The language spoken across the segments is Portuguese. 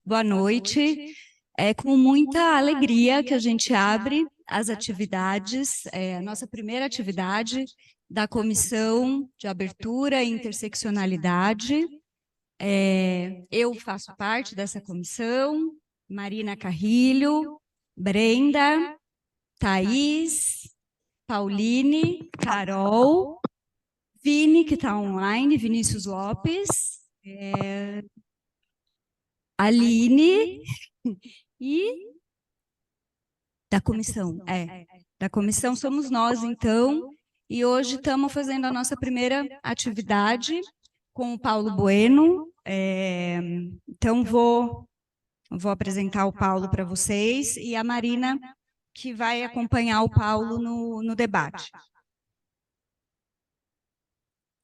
Boa noite. É com muita alegria que a gente abre as atividades, a nossa primeira atividade da Comissão de Abertura e Interseccionalidade. Eu faço parte dessa comissão, Marina Carrilho, Brenda, Thaís, Pauline, Carol, Vini, que está online, Vinícius Lopes, Aline e da comissão somos nós, então, e hoje estamos fazendo a nossa primeira atividade com o Paulo Bueno. Então, vou apresentar o Paulo para vocês e a Marina, que vai acompanhar o Paulo no debate.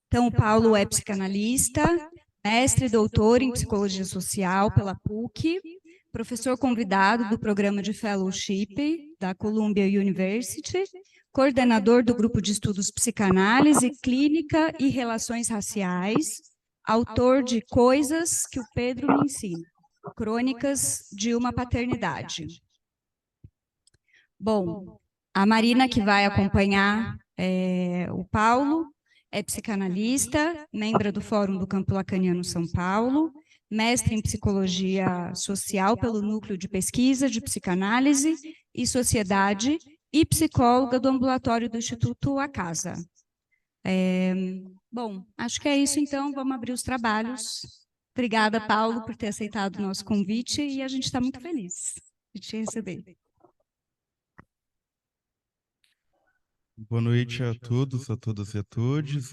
Então, o Paulo é psicanalista, mestre e doutor em psicologia social pela PUC, professor convidado do programa de fellowship da Columbia University, coordenador do grupo de estudos psicanálise, clínica e relações raciais, autor de Coisas que o Pedro me ensina, crônicas de uma paternidade. Bom, a Marina, que vai acompanhar o Paulo, é psicanalista, membro do Fórum do Campo Lacaniano São Paulo, mestre em psicologia social pelo Núcleo de Pesquisa de Psicanálise e Sociedade e psicóloga do ambulatório do Instituto A Casa. Bom, acho que é isso, então, vamos abrir os trabalhos. Obrigada, Paulo, por ter aceitado o nosso convite e a gente está muito feliz de te receber. Boa noite a todos, a todas e a todos.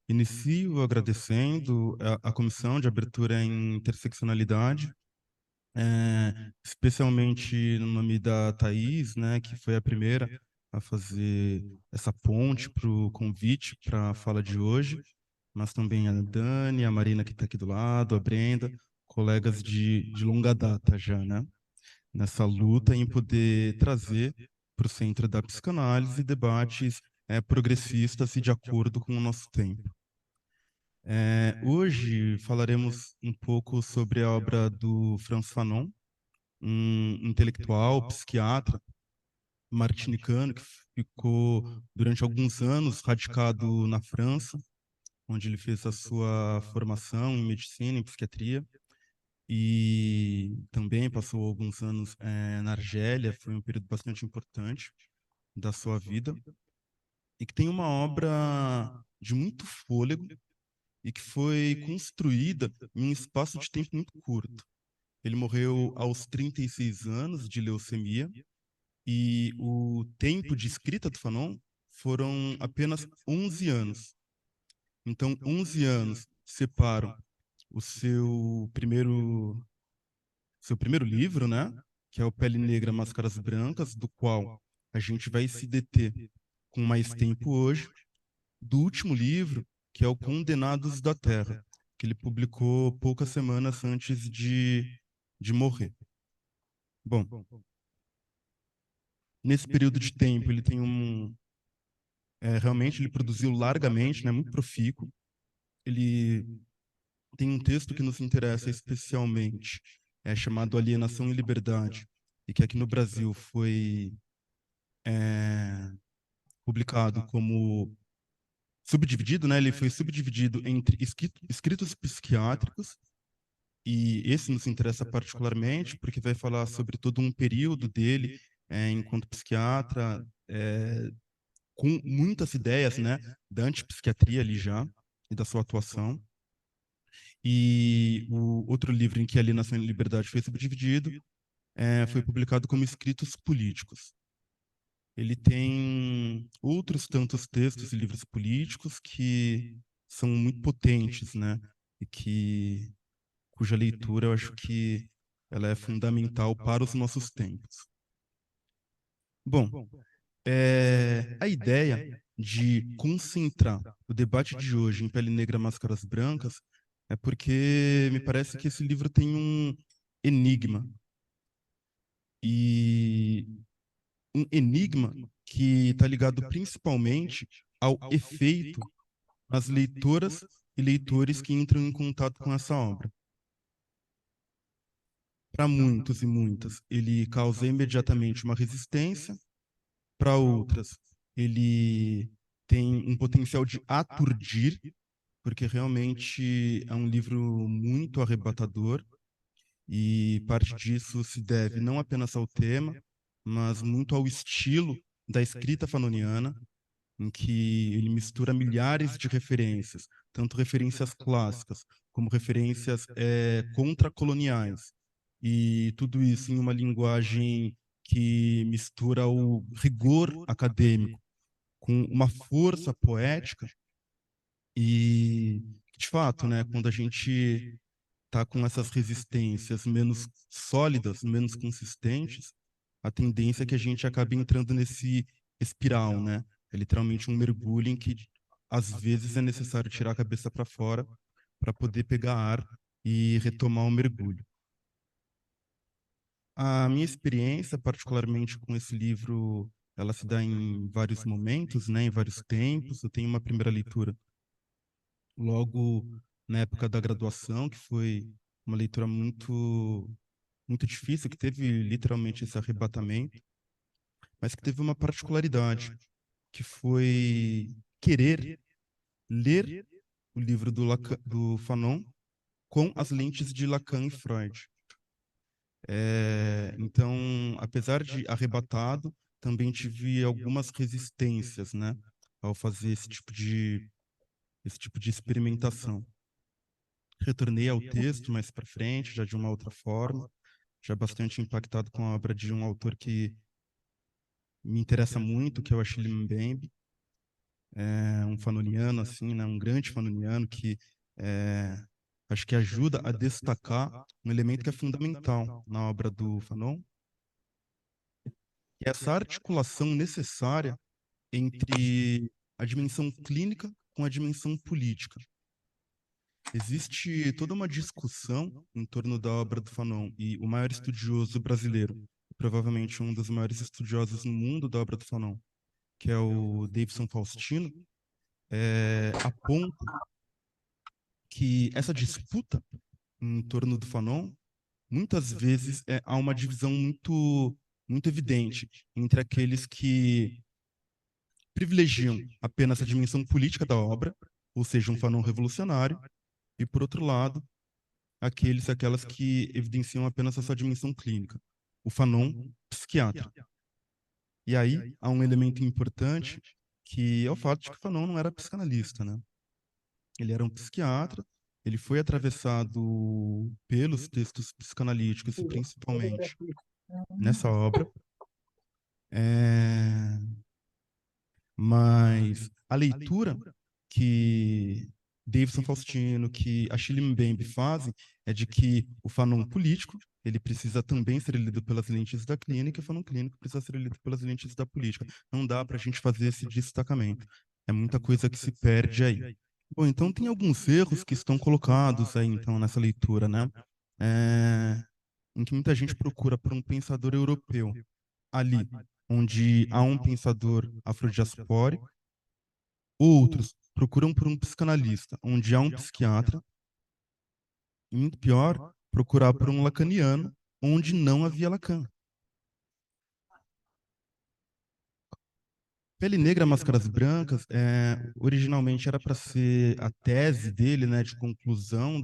Inicio agradecendo a Comissão de Abertura em Interseccionalidade, especialmente no nome da Thaís, né, que foi a primeira a fazer essa ponte para o convite para a fala de hoje, mas também a Dani, a Marina, que está aqui do lado, a Brenda, colegas de longa data já, né, nessa luta em poder trazer para o centro da psicanálise debates progressistas e de acordo com o nosso tempo. Hoje falaremos um pouco sobre a obra do Frantz Fanon, um intelectual, psiquiatra martinicano que ficou durante alguns anos radicado na França, onde ele fez a sua formação em medicina, em psiquiatria, e também passou alguns anos na Argélia, foi um período bastante importante da sua vida, e que tem uma obra de muito fôlego e que foi construída em um espaço de tempo muito curto. Ele morreu aos 36 anos de leucemia, e o tempo de escrita do Fanon foram apenas 11 anos. Então, 11 anos separam o seu primeiro livro, né, que é o Pele Negra, Máscaras Brancas, do qual a gente vai se deter com mais tempo hoje, do último livro, que é o Condenados da Terra, que ele publicou poucas semanas antes de morrer. Bom, nesse período de tempo, ele tem realmente ele produziu largamente, né, muito profícuo. Ele tem um texto que nos interessa especialmente, chamado Alienação e Liberdade, e que aqui no Brasil foi publicado como subdividido, né? Ele foi subdividido entre escritos psiquiátricos, e esse nos interessa particularmente porque vai falar sobre todo um período dele enquanto psiquiatra, com muitas ideias, né, da antipsiquiatria ali já e da sua atuação. E o outro livro em que a Alienação e Liberdade foi subdividido foi publicado como Escritos Políticos. Ele tem outros tantos textos e livros políticos que são muito potentes, né? E cuja leitura eu acho que ela é fundamental para os nossos tempos. Bom, a ideia de concentrar o debate de hoje em Pele Negra, Máscaras Brancas é porque me parece que esse livro tem um enigma. E um enigma que está ligado principalmente ao efeito nas leitoras e leitores que entram em contato com essa obra. para muitos e muitas, ele causa imediatamente uma resistência, para outras, ele tem um potencial de aturdir, porque realmente é um livro muito arrebatador, e parte disso se deve não apenas ao tema, mas muito ao estilo da escrita fanoniana, em que ele mistura milhares de referências, tanto referências clássicas como referências contracoloniais, e tudo isso em uma linguagem que mistura o rigor acadêmico com uma força poética e, de fato, né, quando a gente está com essas resistências menos sólidas, menos consistentes, a tendência é que a gente acabe entrando nesse espiral, né? É literalmente um mergulho em que, às vezes, é necessário tirar a cabeça para fora para poder pegar ar e retomar o mergulho. A minha experiência, particularmente com esse livro, ela se dá em vários momentos, né, em vários tempos. Eu tenho uma primeira leitura logo na época da graduação, que foi uma leitura muito difícil, que teve literalmente esse arrebatamento, mas que teve uma particularidade, que foi querer ler o livro do Fanon com as lentes de Lacan e Freud. Então, apesar de arrebatado, também tive algumas resistências, né, ao fazer esse tipo de experimentação. Retornei ao texto mais para frente, já de uma outra forma, já bastante impactado com a obra de um autor que me interessa muito, que é o Achille Mbembe, um fanoniano, assim, né, um grande fanoniano que acho que ajuda a destacar um elemento que é fundamental na obra do Fanon, que é essa articulação necessária entre a dimensão clínica com a dimensão política. Existe toda uma discussão em torno da obra do Fanon, e o maior estudioso brasileiro, provavelmente um dos maiores estudiosos no mundo da obra do Fanon, que é o Davidson Faustino, aponta que essa disputa em torno do Fanon, muitas vezes há uma divisão muito evidente entre aqueles que privilegiam apenas a dimensão política da obra, ou seja, um Fanon revolucionário, e, por outro lado, aqueles e aquelas que evidenciam apenas a sua dimensão clínica, o Fanon psiquiatra. E aí há um elemento importante, que é o fato de que Fanon não era psicanalista, né? Ele era um psiquiatra, ele foi atravessado pelos textos psicanalíticos, e principalmente nessa obra, mas a leitura que Davidson Faustino, que Achille Mbembe fazem, é de que o Fanon político, ele precisa também ser lido pelas lentes da clínica, e o Fanon clínico precisa ser lido pelas lentes da política. Não dá para a gente fazer esse destacamento. É muita coisa que se perde aí. Bom, então tem alguns erros que estão colocados aí, então, nessa leitura, né? Em que muita gente procura por um pensador europeu ali, onde há um pensador afrodiaspórico, outros procuram por um psicanalista, onde há um psiquiatra, e muito pior, procurar por um lacaniano, onde não havia Lacan. Pele Negra, Máscaras Brancas, originalmente era para ser a tese dele, né, de conclusão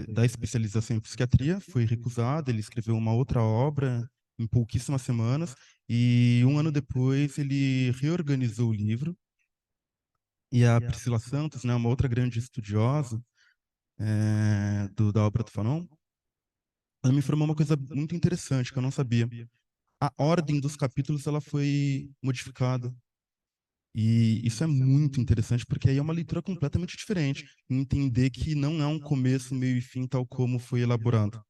da especialização em psiquiatria, foi recusada, ele escreveu uma outra obra em pouquíssimas semanas, e um ano depois ele reorganizou o livro, e a Priscila Santos, né, uma outra grande estudiosa da obra do Fanon, ela me informou uma coisa muito interessante que eu não sabia. A ordem dos capítulos ela foi modificada. E isso é muito interessante, porque aí é uma leitura completamente diferente. Entender que não é um começo, meio e fim, tal como foi elaborado.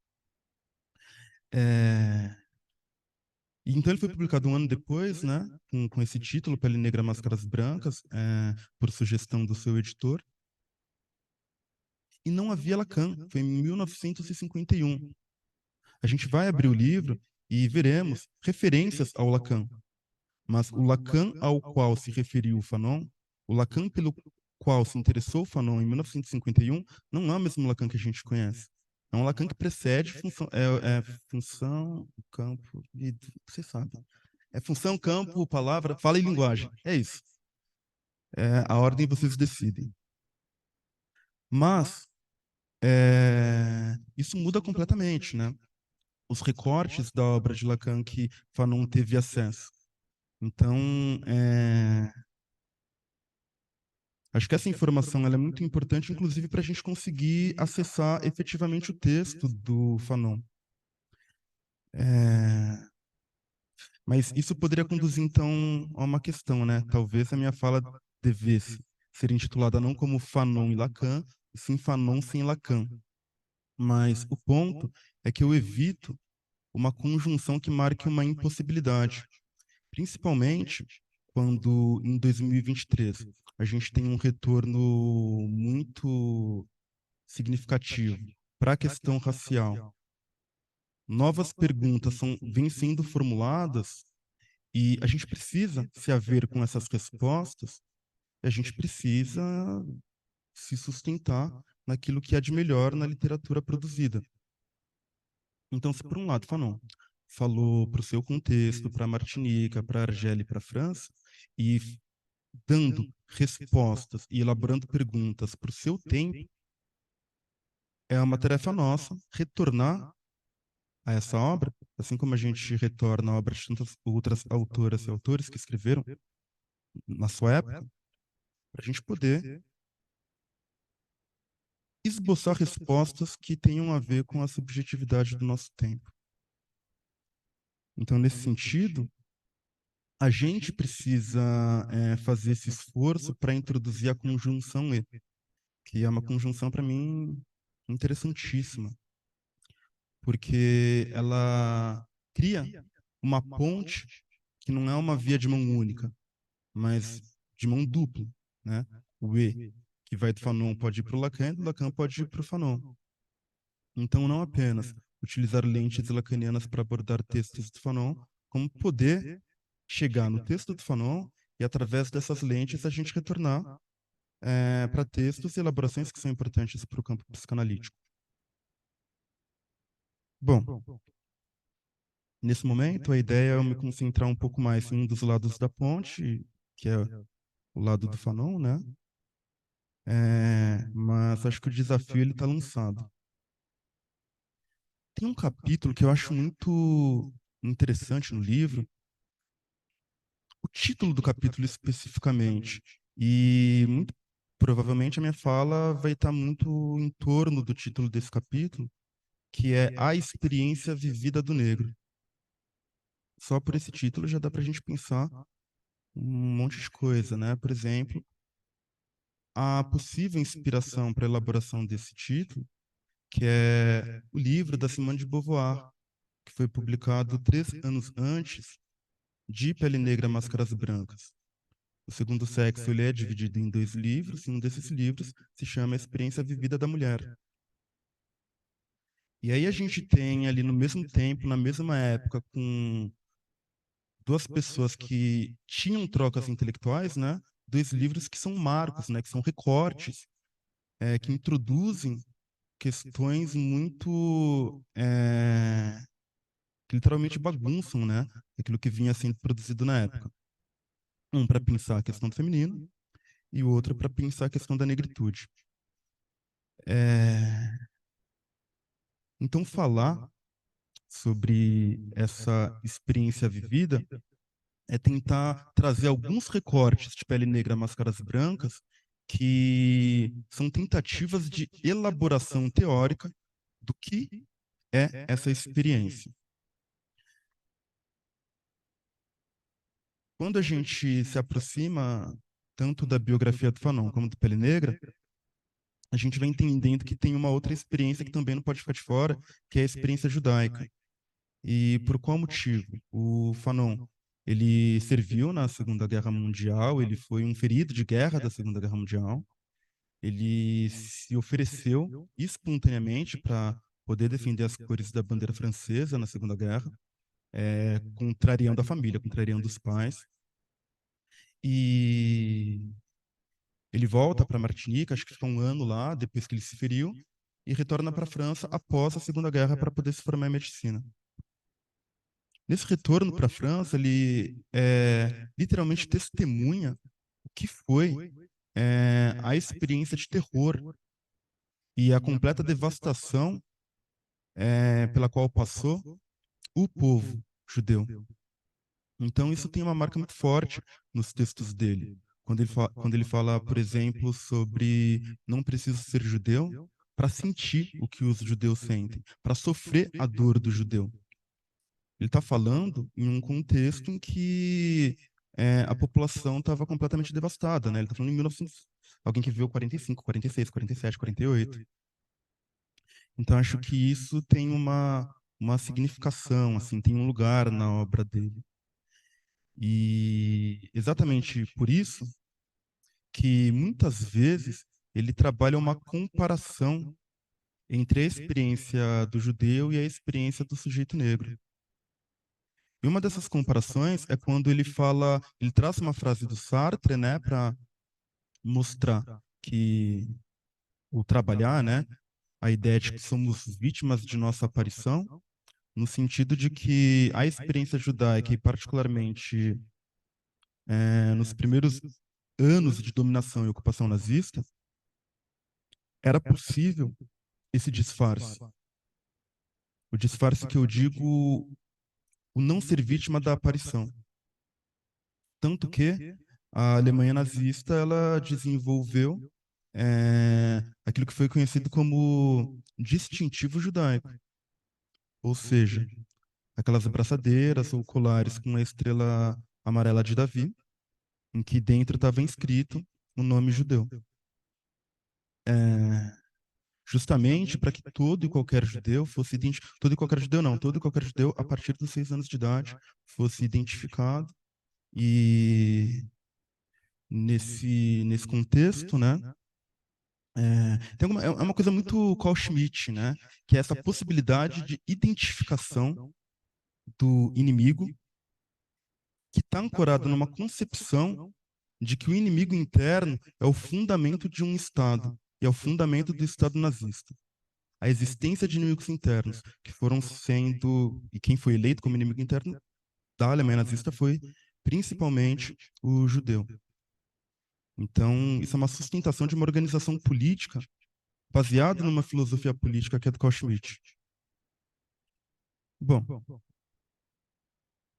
E então ele foi publicado um ano depois, né, com esse título, Pele Negra, Máscaras Brancas, por sugestão do seu editor. E não havia Lacan, foi em 1951. A gente vai abrir o livro e veremos referências ao Lacan. Mas o Lacan ao qual se referiu o Fanon, o Lacan pelo qual se interessou o Fanon em 1951, não é o mesmo Lacan que a gente conhece. É um Lacan que precede função, função, campo, e vocês sabem. É função, campo, palavra, fala e linguagem. É isso. É, a ordem vocês decidem. Mas isso muda completamente, né? Os recortes da obra de Lacan que Fanon teve acesso. Então, acho que essa informação ela é muito importante, inclusive, para a gente conseguir acessar efetivamente o texto do Fanon. Mas isso poderia conduzir, então, a uma questão, né? Talvez a minha fala devesse ser intitulada não como Fanon e Lacan, e sim Fanon sem Lacan. Mas o ponto é que eu evito uma conjunção que marque uma impossibilidade, principalmente quando, em 2023, a gente tem um retorno muito significativo para a questão racial. Novas perguntas vêm sendo formuladas e a gente precisa se haver com essas respostas, e a gente precisa se sustentar naquilo que há de melhor na literatura produzida. Então, se por um lado Fanon falou para o seu contexto, para a Martinica, para a Argélia e para a França, e dando respostas e elaborando perguntas para o seu tempo, é uma tarefa nossa retornar a essa obra, assim como a gente retorna a obras de tantas outras autoras e autores que escreveram na sua época, para a gente poder esboçar respostas que tenham a ver com a subjetividade do nosso tempo. Então, nesse sentido, a gente precisa fazer esse esforço para introduzir a conjunção E, que é uma conjunção, para mim, interessantíssima, porque ela cria uma ponte que não é uma via de mão única, mas de mão dupla, né? O E, que vai do Fanon, pode ir para o Lacan, e do Lacan pode ir para o Fanon. Então, não apenas utilizar lentes lacanianas para abordar textos do Fanon, como poder chegar no texto do Fanon e, através dessas lentes, a gente retornar para textos e elaborações que são importantes para o campo psicanalítico. Bom, nesse momento, a ideia é eu me concentrar um pouco mais em um dos lados da ponte, que é o lado do Fanon, né? Mas acho que o desafio ele está lançado. Tem um capítulo que eu acho muito interessante no livro, o título do capítulo especificamente, e muito provavelmente a minha fala vai estar muito em torno do título desse capítulo, que é A Experiência Vivida do Negro. Só por esse título já dá para a gente pensar um monte de coisa, né? Por exemplo, a possível inspiração para a elaboração desse título, que é o livro da Simone de Beauvoir, que foi publicado 3 anos antes de Pele Negra, Máscaras Brancas. O Segundo Sexo ele é dividido em 2 livros, e um desses livros se chama A Experiência Vivida da Mulher. E aí a gente tem ali no mesmo tempo, na mesma época, com duas pessoas que tinham trocas intelectuais, né? 2 livros que são marcos, né? Que são recortes, que introduzem questões muito que literalmente bagunçam, né? Aquilo que vinha sendo produzido na época. Um para pensar a questão do feminino e o outro para pensar a questão da negritude. Então, falar sobre essa experiência vivida é tentar trazer alguns recortes de Pele Negra, Máscaras Brancas, que são tentativas de elaboração teórica do que é essa experiência. Quando a gente se aproxima tanto da biografia do Fanon como do Pele Negra, a gente vai entendendo que tem uma outra experiência que também não pode ficar de fora, que é a experiência judaica. E por qual motivo? O Fanon, ele serviu na Segunda Guerra Mundial, ele foi um ferido de guerra da Segunda Guerra Mundial, ele se ofereceu espontaneamente para poder defender as cores da bandeira francesa na Segunda Guerra, contrariando a família, contrariando os pais. E ele volta para Martinica, acho que ficou um ano lá, depois que ele se feriu, e retorna para a França após a Segunda Guerra para poder se formar em medicina. Nesse retorno para a França, ele literalmente testemunha o que foi a experiência de terror e a completa devastação pela qual passou o povo judeu. Então, isso tem uma marca muito forte nos textos dele. Quando ele fala, por exemplo, sobre não preciso ser judeu para sentir o que os judeus sentem, para sofrer a dor do judeu. Ele está falando em um contexto em que a população estava completamente devastada, né? Ele está falando em 1900, alguém que viveu 45, 46, 47, 48. Então, acho que isso tem uma significação, assim, tem um lugar na obra dele. E exatamente por isso que muitas vezes ele trabalha uma comparação entre a experiência do judeu e a experiência do sujeito negro. E uma dessas comparações é quando ele fala, ele traz uma frase do Sartre, né, para mostrar que o trabalhar, né, a ideia de que somos vítimas de nossa aparição, no sentido de que a experiência judaica, e particularmente nos primeiros anos de dominação e ocupação nazista, era possível esse disfarce. O disfarce que eu digo, o não ser vítima da aparição. Tanto que a Alemanha nazista ela desenvolveu aquilo que foi conhecido como distintivo judaico. Ou seja, aquelas abraçadeiras ou colares com a estrela amarela de Davi, em que dentro estava inscrito o nome judeu. Justamente para que todo e qualquer judeu fosse identificado, todo e qualquer judeu não, todo e qualquer judeu a partir dos 6 anos de idade fosse identificado e nesse contexto, né, é uma coisa muito Carl Schmitt, né, que é essa possibilidade de identificação do inimigo que está ancorado numa concepção de que o inimigo interno é o fundamento de um Estado, e é o fundamento do Estado nazista. A existência de inimigos internos que foram sendo, e quem foi eleito como inimigo interno da Alemanha nazista foi principalmente o judeu. Então, isso é uma sustentação de uma organização política baseada numa filosofia política que é do Carl Schmitt. Bom,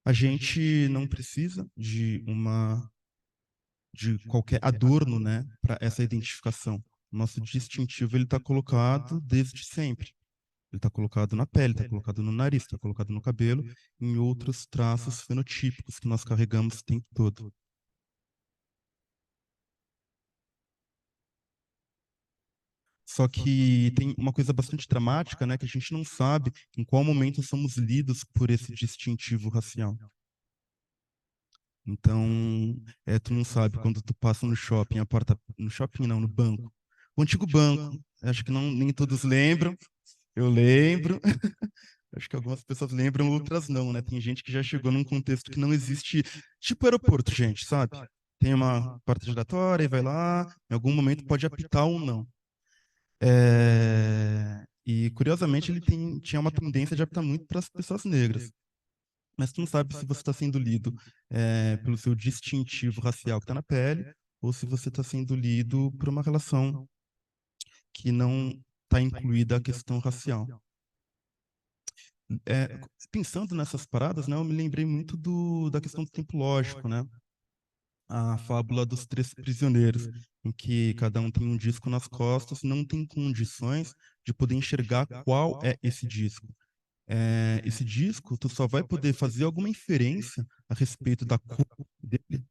a gente não precisa de qualquer adorno, né, para essa identificação. O nosso distintivo ele está colocado desde sempre. Ele está colocado na pele, está colocado no nariz, está colocado no cabelo, em outros traços fenotípicos que nós carregamos o tempo todo. Só que tem uma coisa bastante dramática, né, que a gente não sabe em qual momento somos lidos por esse distintivo racial. Então, tu não sabe quando tu passa no shopping, a porta, no shopping não, no banco. O antigo banco, acho que não, nem todos lembram, eu lembro. Acho que algumas pessoas lembram, outras não, né? Tem gente que já chegou num contexto que não existe, tipo aeroporto, gente, sabe? Tem uma porta giratória e vai lá, em algum momento pode apitar ou não. E, curiosamente, tinha uma tendência de apitar muito para as pessoas negras. Mas tu não sabe se você está sendo lido pelo seu distintivo racial que está na pele, ou se você está sendo lido por uma relação que não está incluída a questão racial. Pensando nessas paradas, né, eu me lembrei muito da questão do tempo lógico, né? A fábula dos três prisioneiros, em que cada um tem um disco nas costas, não tem condições de poder enxergar qual é esse disco. Esse disco, tu só vai poder fazer alguma inferência a respeito da cor dele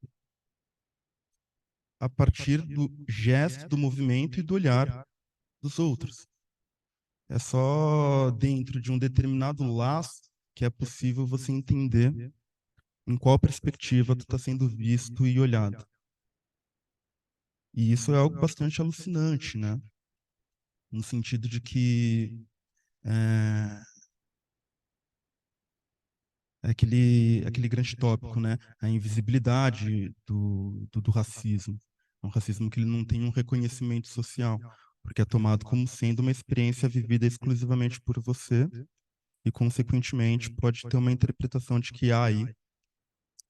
a partir do gesto, do movimento e do olhar dos outros. É só dentro de um determinado laço que é possível você entender em qual perspectiva tu está sendo visto e olhado. E isso é algo bastante alucinante, né? No sentido de que é aquele grande tópico, né? A invisibilidade do racismo. É um racismo que ele não tem um reconhecimento social. porque é tomado como sendo uma experiência vivida exclusivamente por você e, consequentemente, pode ter uma interpretação de que há aí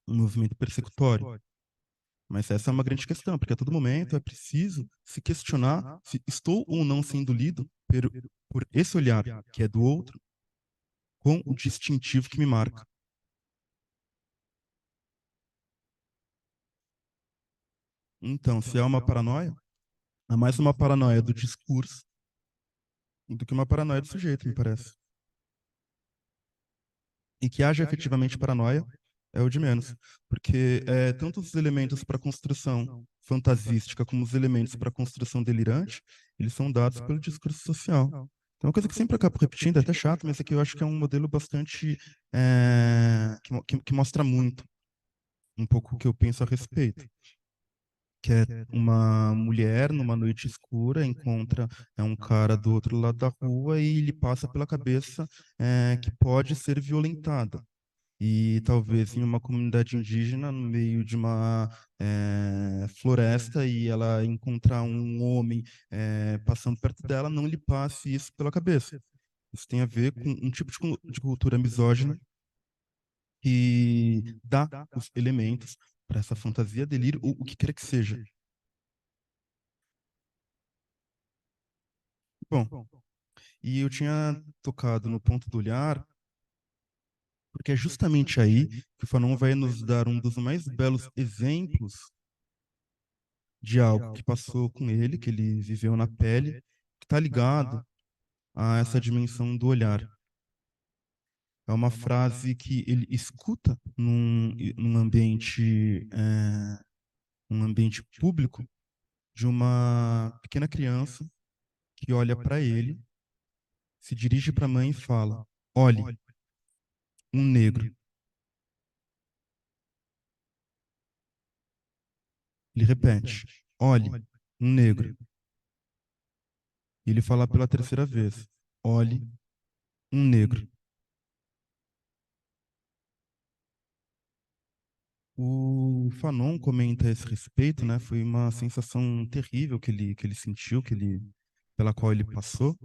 um movimento persecutório. Mas essa é uma grande questão, porque a todo momento é preciso se questionar se estou ou não sendo lido por esse olhar que é do outro, com o distintivo que me marca. Então, se é uma paranoia, é mais uma paranoia do discurso do que uma paranoia do sujeito, me parece. E que haja efetivamente paranoia é o de menos, porque tanto os elementos para construção fantasística como os elementos para construção delirante, eles são dados pelo discurso social. Então, uma coisa que sempre acabo repetindo, é até chato, mas aqui eu acho que é um modelo bastante que mostra muito um pouco o que eu penso a respeito, que é uma mulher numa noite escura encontra um cara do outro lado da rua e lhe passa pela cabeça que pode ser violentada. E talvez em uma comunidade indígena, no meio de uma floresta, e ela encontrar um homem passando perto dela, não lhe passe isso pela cabeça. Isso tem a ver com um tipo de cultura misógina que dá os elementos para essa fantasia, delírio, ou o que quer que seja. Bom, e eu tinha tocado no ponto do olhar, porque é justamente aí que o Fanon vai nos dar um dos mais belos exemplos de algo que passou com ele, que ele viveu na pele, que está ligado a essa dimensão do olhar. É uma frase que ele escuta num ambiente público de uma pequena criança que olha para ele, se dirige para a mãe e fala: olhe, um negro. Ele repete: olhe, um negro. E ele fala pela terceira vez: olhe, um negro. O Fanon comenta a esse respeito, né? Foi uma sensação terrível que ele sentiu, pela qual ele passou.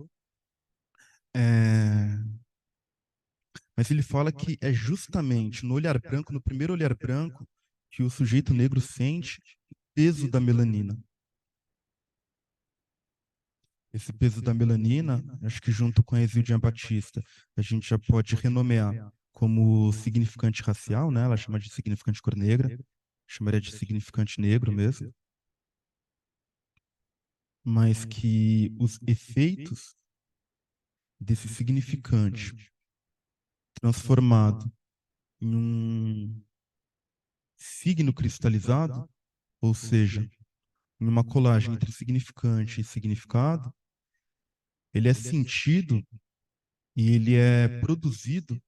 É, Mas ele fala que é justamente no olhar branco, no primeiro olhar branco, que o sujeito negro sente o peso da melanina. Esse peso da melanina, acho que junto com a Exildinha Batista, a gente já pode renomear como significante racial, né? Ela chama de significante cor negra, chamaria de significante negro mesmo, mas que os efeitos desse significante transformado em um signo cristalizado, ou seja, em uma colagem entre significante e significado, ele é sentido e ele é produzido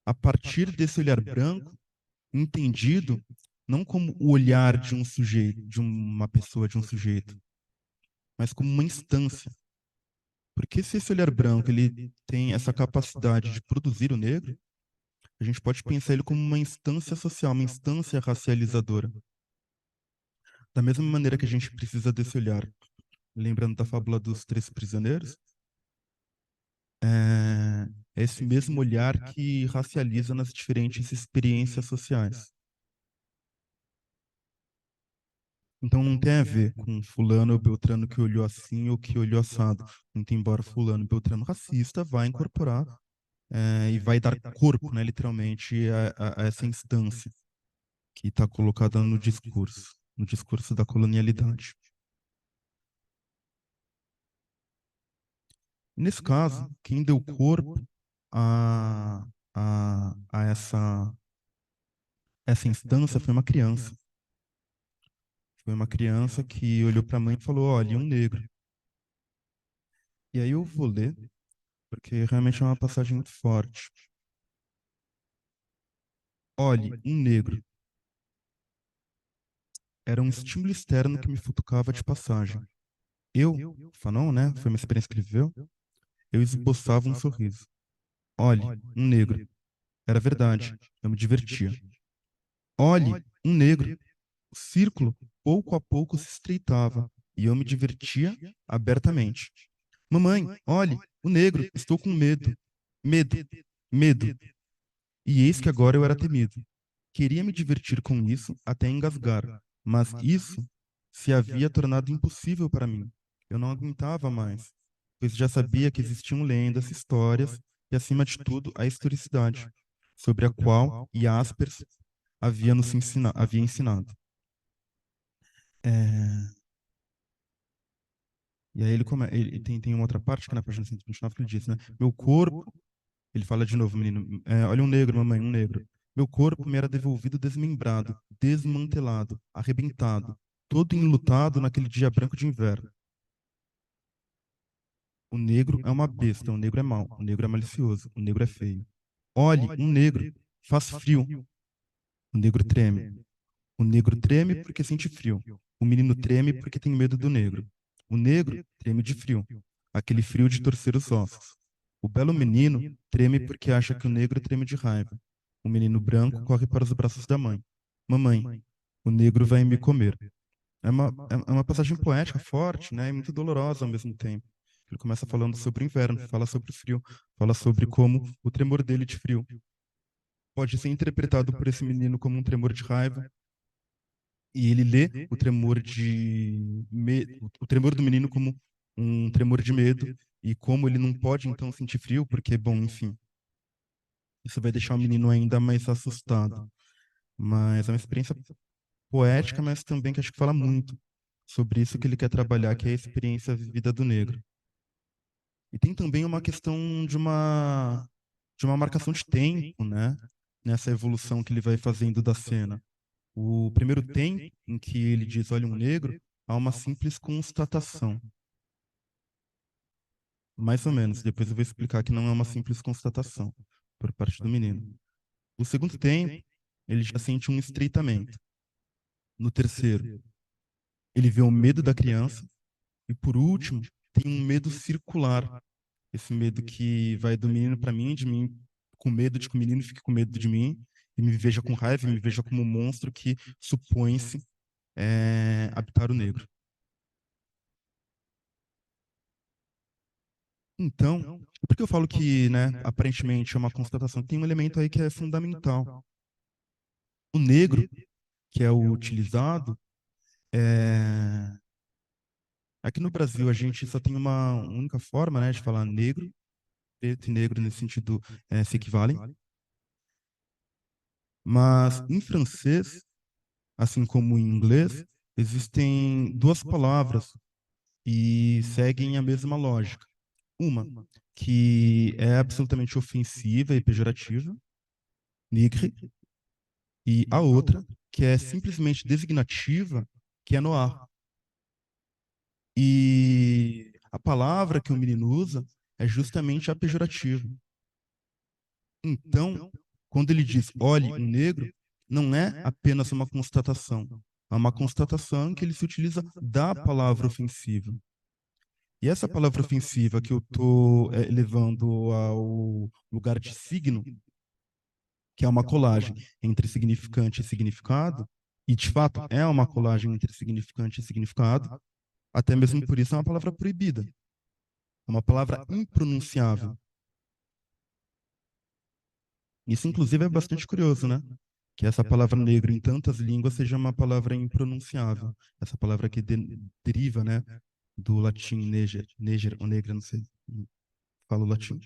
a partir desse olhar branco, entendido não como o olhar de um sujeito, de uma pessoa, de um sujeito, mas como uma instância. Porque se esse olhar branco ele tem essa capacidade de produzir o negro, a gente pode pensar ele como uma instância social, uma instância racializadora. Da mesma maneira que a gente precisa desse olhar, lembrando da fábula dos três prisioneiros, é esse mesmo olhar que racializa nas diferentes experiências sociais. Então não tem a ver com fulano ou beltrano que olhou assim ou que olhou assado. Muito embora fulano e beltrano racista vai incorporar e vai dar corpo, né, literalmente, a essa instância que está colocada no discurso da colonialidade. Nesse caso, quem deu corpo a, a essa instância foi uma criança. Foi uma criança que olhou para a mãe e falou: olha, um negro. E aí eu vou ler, porque realmente é uma passagem muito forte. Olhe, um negro. Era um estímulo externo que me futucava de passagem. Eu, Fanon, né? Foi uma experiência que ele viveu. Eu esboçava um sorriso. Olhe, um negro. Era verdade. Eu me divertia. Olhe, um negro. O círculo, pouco a pouco, se estreitava. e eu me divertia abertamente. Mamãe, olhe, o negro, estou com medo. Medo, medo. E eis que agora eu era temido. Queria me divertir com isso até engasgar, mas isso se havia tornado impossível para mim. Eu não aguentava mais, pois já sabia que existiam lendas, histórias e, acima de tudo, a historicidade, sobre a qual Jaspers havia ensinado. É, E aí ele tem uma outra parte que é na página 129 que ele diz, né? Meu corpo, ele fala de novo, menino, olha um negro, mamãe, um negro. Meu corpo me era devolvido desmembrado, desmantelado, arrebentado, todo enlutado naquele dia branco de inverno. O negro é uma besta, o negro é mau, o negro é malicioso, o negro é feio. Olhe, um negro, faz frio. O negro treme. O negro treme porque sente frio. O menino treme porque tem medo do negro. O negro treme de frio, aquele frio de torcer os ossos. O belo menino treme porque acha que o negro treme de raiva. O menino branco corre para os braços da mãe. Mamãe, o negro vai me comer. É uma passagem poética forte, né? E muito dolorosa ao mesmo tempo. Ele começa falando sobre o inverno, fala sobre o frio, fala sobre como o tremor dele de frio pode ser interpretado por esse menino como um tremor de raiva, e ele lê o tremor do menino como um tremor de medo, e como ele não pode então sentir frio, porque, bom, enfim, isso vai deixar o menino ainda mais assustado. Mas é uma experiência poética, mas também que acho que fala muito sobre isso que ele quer trabalhar, que é a experiência vivida do negro. E tem também uma questão de uma marcação de tempo, né? Nessa evolução que ele vai fazendo da cena. O primeiro tempo em que ele diz, olha um negro, há uma simples constatação. Mais ou menos. Depois eu vou explicar que não é uma simples constatação por parte do menino. O segundo tempo, ele já sente um estreitamento. No terceiro, ele vê o medo da criança. E por último, tem um medo circular. Esse medo que vai do menino para mim, de mim com medo de que o menino fique com medo de mim, e me veja com raiva, e me veja como um monstro que supõe-se habitar o negro. Então, por que eu falo que, né, aparentemente é uma constatação? Tem um elemento aí que é fundamental. O negro, que é o utilizado, é... aqui no Brasil a gente só tem uma única forma, né, de falar negro, preto e negro nesse sentido se equivalem, mas em francês, assim como em inglês, existem duas palavras e seguem a mesma lógica. Uma, que é absolutamente ofensiva e pejorativa, nigre, e a outra, que é simplesmente designativa, que é noir. E a palavra que o menino usa é justamente a pejorativa. Então, quando ele diz olhe um negro, não é apenas uma constatação, é uma constatação que ele se utiliza da palavra ofensiva. E essa palavra ofensiva que eu estou levando ao lugar de signo, que é uma colagem entre significante e significado, e de fato é uma colagem entre significante e significado, até mesmo por isso é uma palavra proibida. É uma palavra impronunciável. Isso, inclusive, é bastante curioso, né? Que essa palavra negro em tantas línguas seja uma palavra impronunciável. Essa palavra que deriva, né, do latim neger, neger ou negra, não sei, não falo latim.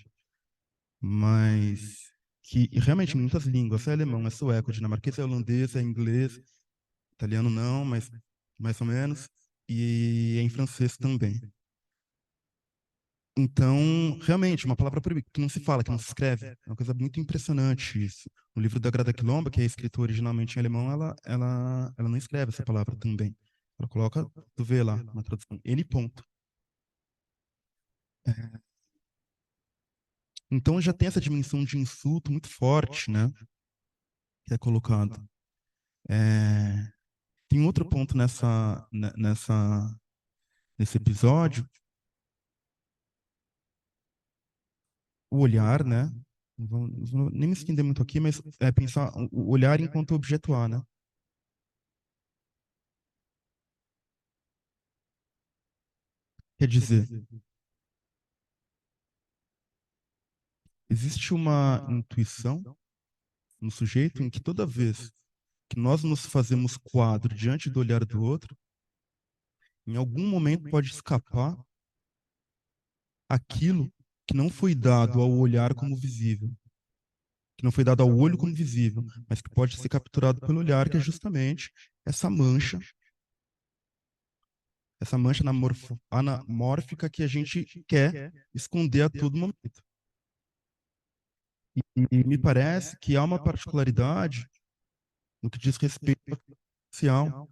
Mas que realmente em muitas línguas, é alemão, é sueco, dinamarquês, é holandês, é inglês, italiano não, mas mais ou menos, e é em francês também. Então, realmente, uma palavra proibida, que não se fala, que não se escreve. É uma coisa muito impressionante isso. No livro da Grada Quilomba, que é escrito originalmente em alemão, ela não escreve essa palavra também. Ela coloca, tu vê lá na tradução, N ponto. É. Então já tem essa dimensão de insulto muito forte, né? Que é colocado. É, tem outro ponto nesse episódio, o olhar, né? Não vou nem me estender muito aqui, mas é pensar o olhar enquanto objeto A, né? Quer dizer, existe uma intuição no sujeito em que toda vez que nós nos fazemos quadro diante do olhar do outro, em algum momento pode escapar aquilo que não foi dado ao olhar como visível, que não foi dado ao olho como visível, mas que pode ser capturado pelo olhar, que é justamente essa mancha, anamórfica que a gente quer esconder a todo momento. E me parece que há uma particularidade no que diz respeito ao social,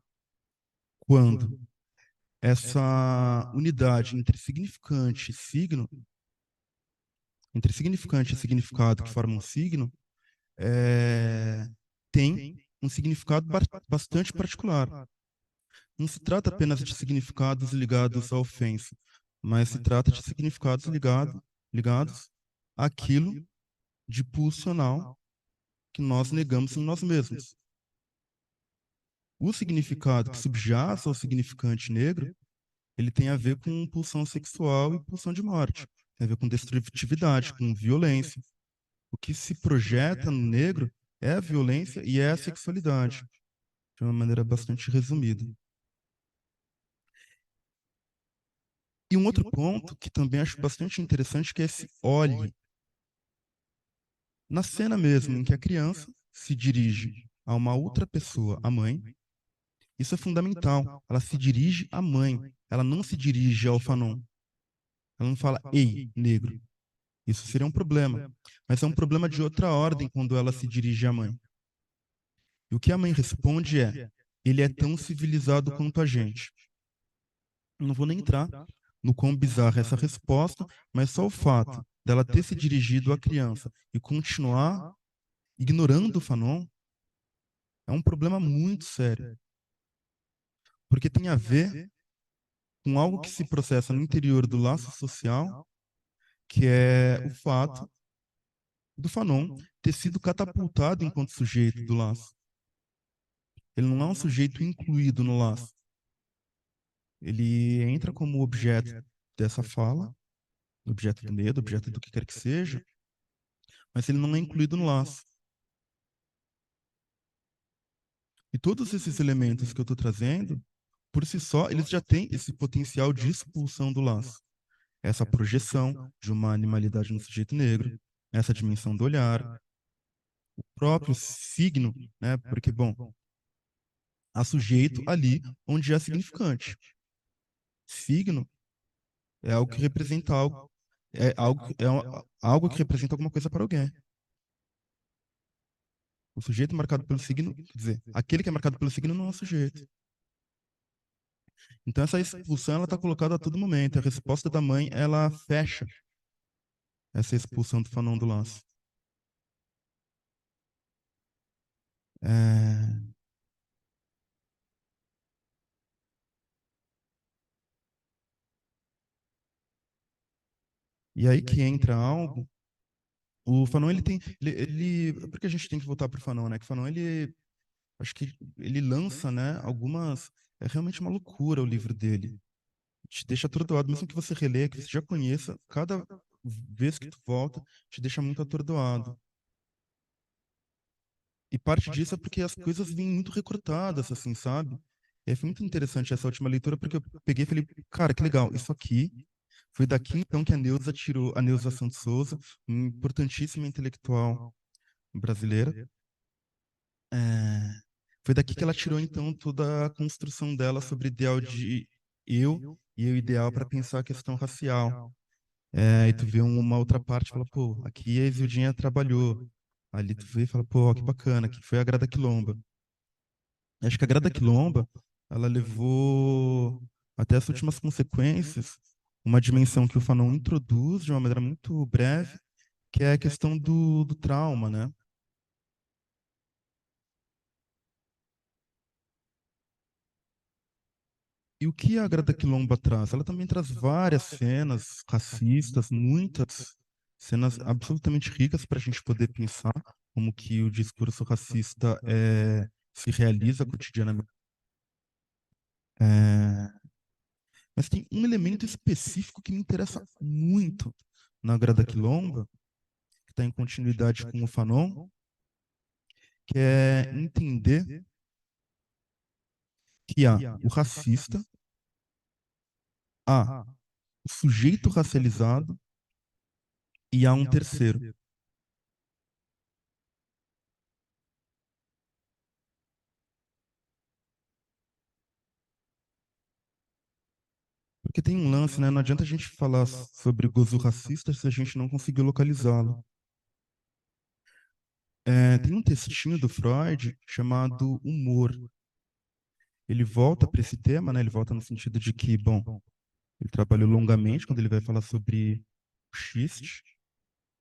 quando essa unidade entre significante e significado que formam um signo, é, tem um significado bastante particular. Não se trata apenas de significados ligados à ofensa, mas se trata de significados ligados àquilo de pulsional que nós negamos em nós mesmos. O significado que subjaz ao significante negro, ele tem a ver com pulsão sexual e pulsão de morte. Tem a ver com destrutividade, com violência. O que se projeta no negro é a violência e é a sexualidade, de uma maneira bastante resumida. E um outro ponto que também acho bastante interessante, que é esse olhe. Na cena mesmo em que a criança se dirige a uma outra pessoa, a mãe, isso é fundamental. Ela se dirige à mãe, ela não se dirige ao Fanon. Ela não fala, ei, negro. Isso seria um problema. Mas é um problema de outra ordem quando ela se dirige à mãe. E o que a mãe responde é, ele é tão civilizado quanto a gente. Eu não vou nem entrar no quão bizarra é essa resposta, mas só o fato dela ter se dirigido à criança e continuar ignorando o Fanon é um problema muito sério. Porque tem a ver com algo que se processa no interior do laço social, que é o fato do Fanon ter sido catapultado enquanto sujeito do laço. Ele não é um sujeito incluído no laço. Ele entra como objeto dessa fala, objeto do medo, objeto do que quer que seja, mas ele não é incluído no laço. E todos esses elementos que eu estou trazendo, por si só, eles já têm esse potencial de expulsão do laço. Essa projeção de uma animalidade no sujeito negro, essa dimensão do olhar, o próprio signo, né? Porque, bom, há sujeito ali onde é significante. Signo é algo que representa algo, algo que representa alguma coisa para alguém. O sujeito marcado pelo signo, quer dizer, aquele que é marcado pelo signo não é o sujeito. Então essa expulsão ela está colocada a todo momento. A resposta da mãe ela fecha essa expulsão do Fanon do laço. É... E aí que entra algo. O Fanon ele tem, por que a gente tem que voltar para o Fanon, né? Que o Fanon ele, acho que ele lança, né? Algumas, é realmente uma loucura o livro dele. Te deixa atordoado, mesmo que você releia, que você já conheça, cada vez que tu volta, te deixa muito atordoado. E parte disso é porque as coisas vêm muito recortadas, assim, sabe? E aí foi muito interessante essa última leitura, porque eu peguei e falei, cara, que legal, isso aqui foi daqui então que a Neuza tirou, a Neuza Santos Souza, uma importantíssima intelectual brasileira, é, foi daqui que ela tirou então toda a construção dela sobre o ideal de eu e o ideal para pensar a questão racial. É, e tu vê uma outra parte e fala, pô, aqui a Isildinha trabalhou. Ali tu vê e fala, pô, ó, que bacana, que foi a Grada Quilomba. Acho que a Grada Quilomba, ela levou até as últimas consequências uma dimensão que o Fanon introduz de uma maneira muito breve, que é a questão do trauma, né? E o que a Grada Quilomba traz? Ela também traz várias cenas racistas, muitas cenas absolutamente ricas para a gente poder pensar como que o discurso racista se realiza cotidianamente. É, Mas tem um elemento específico que me interessa muito na Grada Quilomba, que está em continuidade com o Fanon, que é entender que há o racista, há o sujeito racializado e há um terceiro. Porque tem um lance, né? Não adianta a gente falar sobre gozo racista se a gente não conseguir localizá-lo. Tem um textinho do Freud chamado Humor. Ele volta para esse tema, né? Ele volta no sentido de que, bom, ele trabalhou longamente quando ele vai falar sobre o xiste,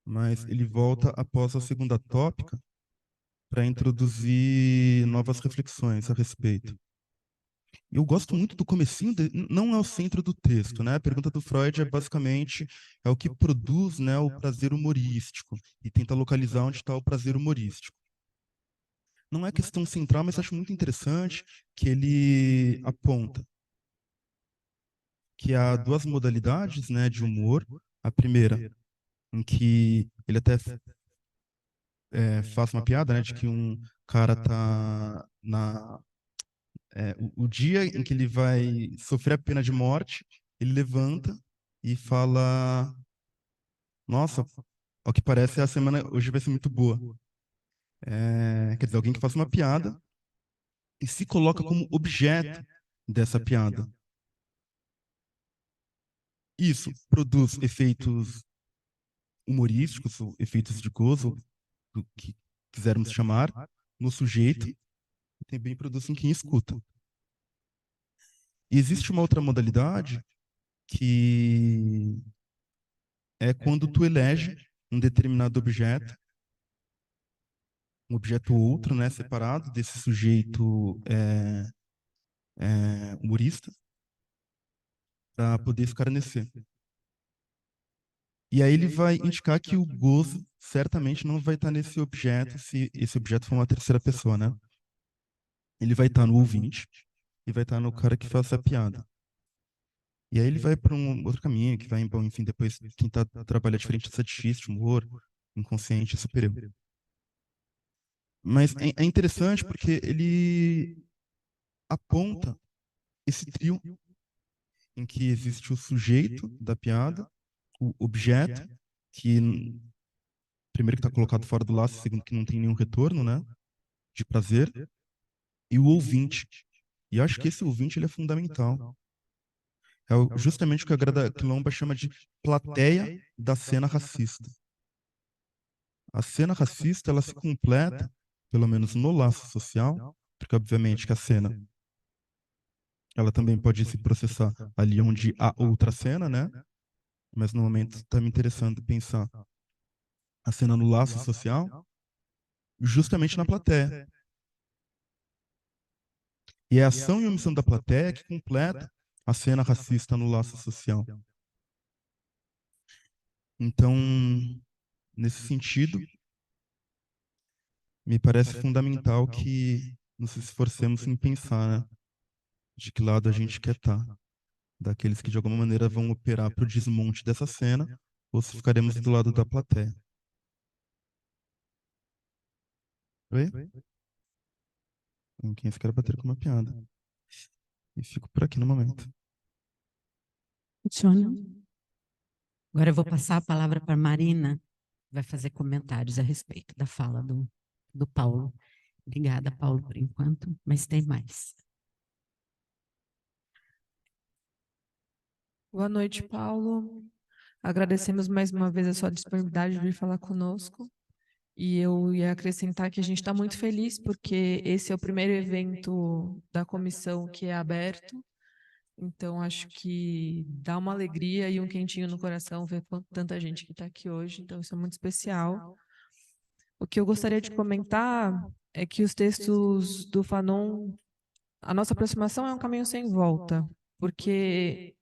mas ele volta após a segunda tópica para introduzir novas reflexões a respeito. Eu gosto muito do comecinho, não é o centro do texto, né? A pergunta do Freud é basicamente é o que produz, né, o prazer humorístico e tenta localizar onde está o prazer humorístico. Não é questão central, mas acho muito interessante que ele aponta que há duas modalidades, né, de humor. A primeira, em que ele até faz uma piada, né, de que um cara tá o dia em que ele vai sofrer a pena de morte, ele levanta e fala: Nossa, ao que parece a semana hoje vai ser muito boa. Quer dizer, alguém que faça uma piada e se coloca como objeto dessa piada. Isso produz efeitos humorísticos, ou efeitos de gozo, do que quisermos chamar, no sujeito, e também produz em quem escuta. E existe uma outra modalidade que é quando tu elege um determinado objeto, um objeto ou outro, né, separado desse sujeito humorista, para poder escarnecer. E aí ele vai indicar que o gozo certamente não vai estar nesse objeto se esse objeto for uma terceira pessoa, né? Ele vai estar no ouvinte e vai estar no cara que faz a piada. E aí ele vai para um outro caminho, que vai, bom, enfim, depois tentar trabalhar diferente dessa de xiste, humor, inconsciente superior. Mas é interessante porque ele aponta esse trio em que existe o sujeito da piada, o objeto, que primeiro que está colocado fora do laço, segundo que não tem nenhum retorno, né, de prazer, e o ouvinte. E acho que esse ouvinte ele é fundamental. Justamente o que a Grada Quilomba chama de plateia da cena racista. A cena racista ela se completa, pelo menos no laço social, porque obviamente que a cena ela também pode se processar ali onde há outra cena, né? Mas no momento está me interessando pensar a cena no laço social, justamente na plateia. E é a ação e omissão da plateia que completa a cena racista no laço social. Então, nesse sentido, me parece fundamental que nos esforcemos em pensar, né, de que lado a gente quer estar. Daqueles que de alguma maneira vão operar para o desmonte dessa cena, ou se ficaremos do lado da plateia. Oi? Quem quer bater com uma piada. E fico por aqui no momento. Funciona. Agora eu vou passar a palavra para a Marina, que vai fazer comentários a respeito da fala do Paulo. Obrigada, Paulo, por enquanto, mas tem mais. Boa noite, Paulo. Agradecemos mais uma vez a sua disponibilidade de vir falar conosco. E eu ia acrescentar que a gente está muito feliz porque esse é o primeiro evento da comissão que é aberto. Então, acho que dá uma alegria e um quentinho no coração ver tanta gente que está aqui hoje. Então, isso é muito especial. O que eu gostaria de comentar é que os textos do Fanon, a nossa aproximação é um caminho sem volta, porque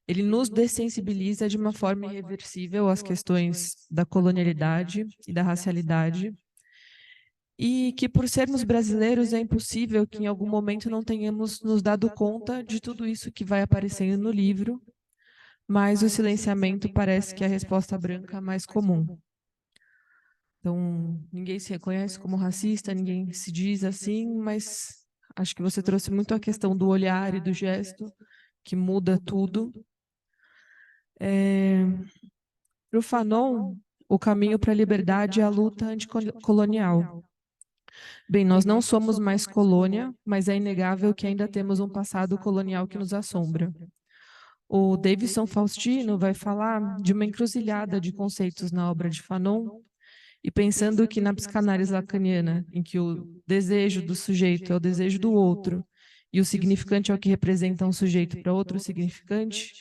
ele nos dessensibiliza de uma forma irreversível às questões da colonialidade e da racialidade. e que por sermos brasileiros é impossível que em algum momento não tenhamos nos dado conta de tudo isso que vai aparecendo no livro, mas o silenciamento parece que é a resposta branca mais comum. Então, ninguém se reconhece como racista, ninguém se diz assim, mas acho que você trouxe muito a questão do olhar e do gesto, que muda tudo. Para o Fanon, o caminho para a liberdade é a luta anticolonial. Bem, nós não somos mais colônia, mas é inegável que ainda temos um passado colonial que nos assombra. O Davidson Faustino vai falar de uma encruzilhada de conceitos na obra de Fanon, e pensando que na psicanálise lacaniana, em que o desejo do sujeito é o desejo do outro, e o significante é o que representa um sujeito para outro significante,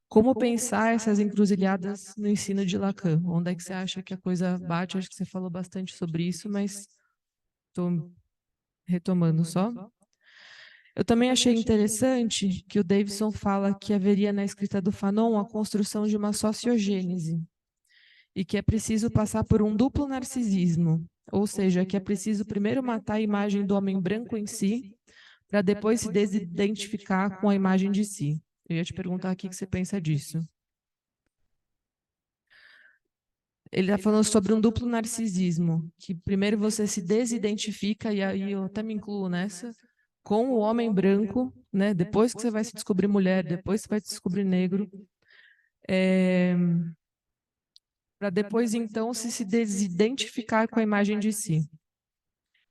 como pensar essas encruzilhadas no ensino de Lacan? Onde é que você acha que a coisa bate? Acho que você falou bastante sobre isso, mas estou retomando só. Eu também achei interessante que o Davidson fala que haveria na escrita do Fanon a construção de uma sociogênese, e que é preciso passar por um duplo narcisismo, ou seja, que é preciso primeiro matar a imagem do homem branco em si, para depois se desidentificar com a imagem de si. Eu ia te perguntar o que você pensa disso. Ele está falando sobre um duplo narcisismo, que primeiro você se desidentifica, e aí eu até me incluo nessa, com o homem branco, né? Depois que você vai se descobrir mulher, depois você vai se descobrir negro, para depois então se desidentificar com a imagem de si.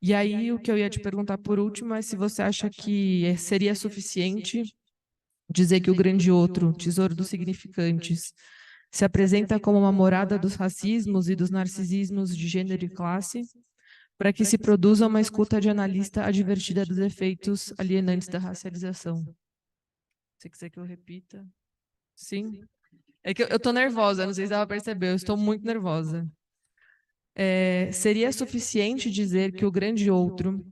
E aí o que eu ia te perguntar por último é se você acha que seria suficiente dizer que o grande outro, tesouro dos significantes, se apresenta como uma morada dos racismos e dos narcisismos de gênero e classe, para que se produza uma escuta de analista advertida dos efeitos alienantes da racialização. Se quiser que eu repita. Sim? É que eu tô nervosa, não sei se dá para perceber, eu estou muito nervosa. Seria suficiente dizer que o grande outro,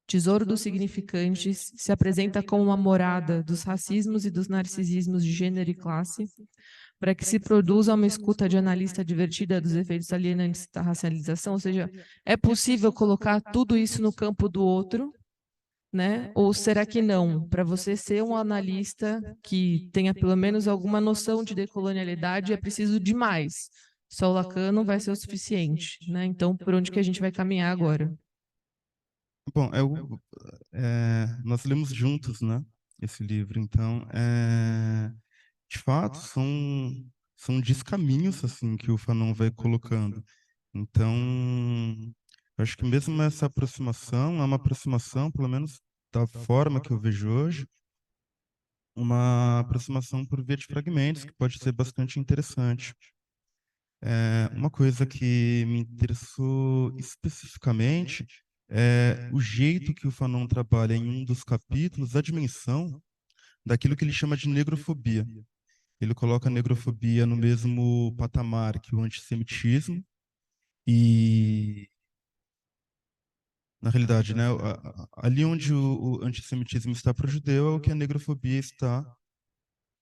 tesouro dos significantes, se apresenta como uma morada dos racismos e dos narcisismos de gênero e classe, para que se produza uma escuta de analista divertida dos efeitos alienantes da racialização? Ou seja, é possível colocar tudo isso no campo do outro, né? Ou será que não? Para você ser um analista que tenha pelo menos alguma noção de decolonialidade, é preciso de mais. Só o Lacan não vai ser o suficiente, né? Então, por onde que a gente vai caminhar agora? Bom, nós lemos juntos, né, esse livro, então, de fato, são descaminhos, assim, que o Fanon vai colocando. Então, eu acho que mesmo essa aproximação é uma aproximação, pelo menos da forma que eu vejo hoje, uma aproximação por via de fragmentos, que pode ser bastante interessante. Uma coisa que me interessou especificamente é o jeito que o Fanon trabalha em um dos capítulos, a dimensão daquilo que ele chama de negrofobia. Ele coloca a negrofobia no mesmo patamar que o antissemitismo e, na realidade, né, ali onde o antissemitismo está para o judeu é o que a negrofobia está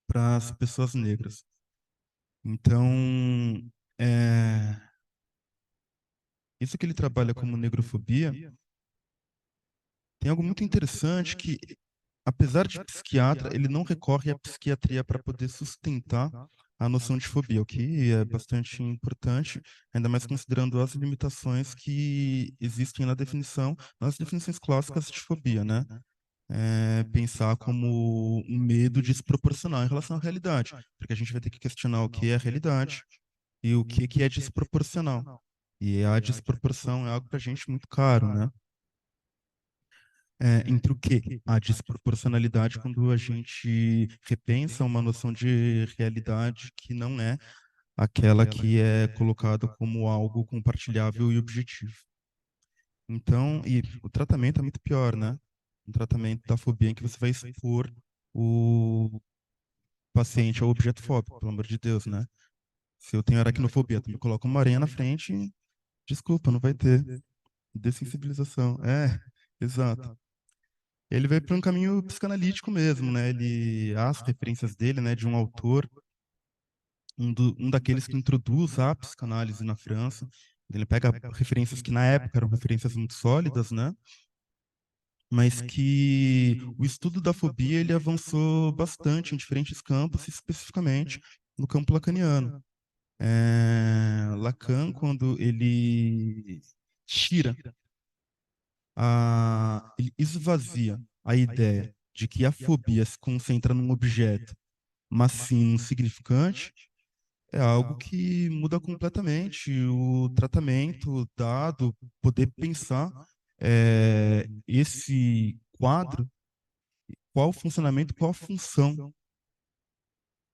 para as pessoas negras. Então, é, isso que ele trabalha como negrofobia tem algo muito interessante que, apesar de psiquiatra, ele não recorre à psiquiatria para poder sustentar a noção de fobia, o que é bastante importante, ainda mais considerando as limitações que existem na definição, nas definições clássicas de fobia, né? Pensar como um medo desproporcional em relação à realidade, porque a gente vai ter que questionar o que é a realidade e o que é desproporcional. E a desproporção é algo para a gente muito caro, né? Entre o que? A desproporcionalidade quando a gente repensa uma noção de realidade que não é aquela que é colocada como algo compartilhável e objetivo. Então, e o tratamento é muito pior, né? Um tratamento da fobia em que você vai expor o paciente ao objeto fóbico, pelo amor de Deus, né? Se eu tenho aracnofobia, tu me coloca uma aranha na frente, desculpa, não vai ter. Dessensibilização. Exato. Ele vai para um caminho psicanalítico mesmo, né? As referências dele, né, de um autor, um daqueles que introduz a psicanálise na França, Ele pega referências que na época eram referências muito sólidas, né? Mas que o estudo da fobia ele avançou bastante em diferentes campos, especificamente no campo lacaniano. Lacan, quando ele tira, ele esvazia a ideia de que a fobia se concentra num objeto, mas sim num significante, é algo que muda completamente o tratamento dado, poder pensar esse quadro, qual o funcionamento, qual a função.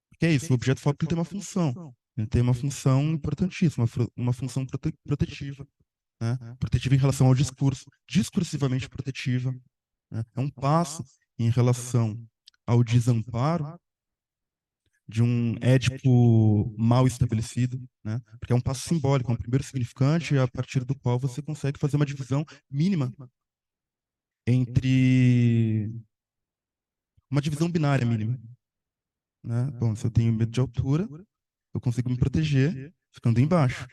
Porque é isso, o objeto fóbico ele tem uma função. Ele tem uma função importantíssima, uma função protetiva, né? Protetiva em relação ao discurso, discursivamente protetiva, né? É um passo em relação ao desamparo de um Édipo mal estabelecido, né? Porque é um passo simbólico, é um primeiro significante a partir do qual você consegue fazer uma divisão mínima entre uma divisão binária mínima, né? Bom, se eu tenho medo de altura, eu consigo me proteger ficando embaixo.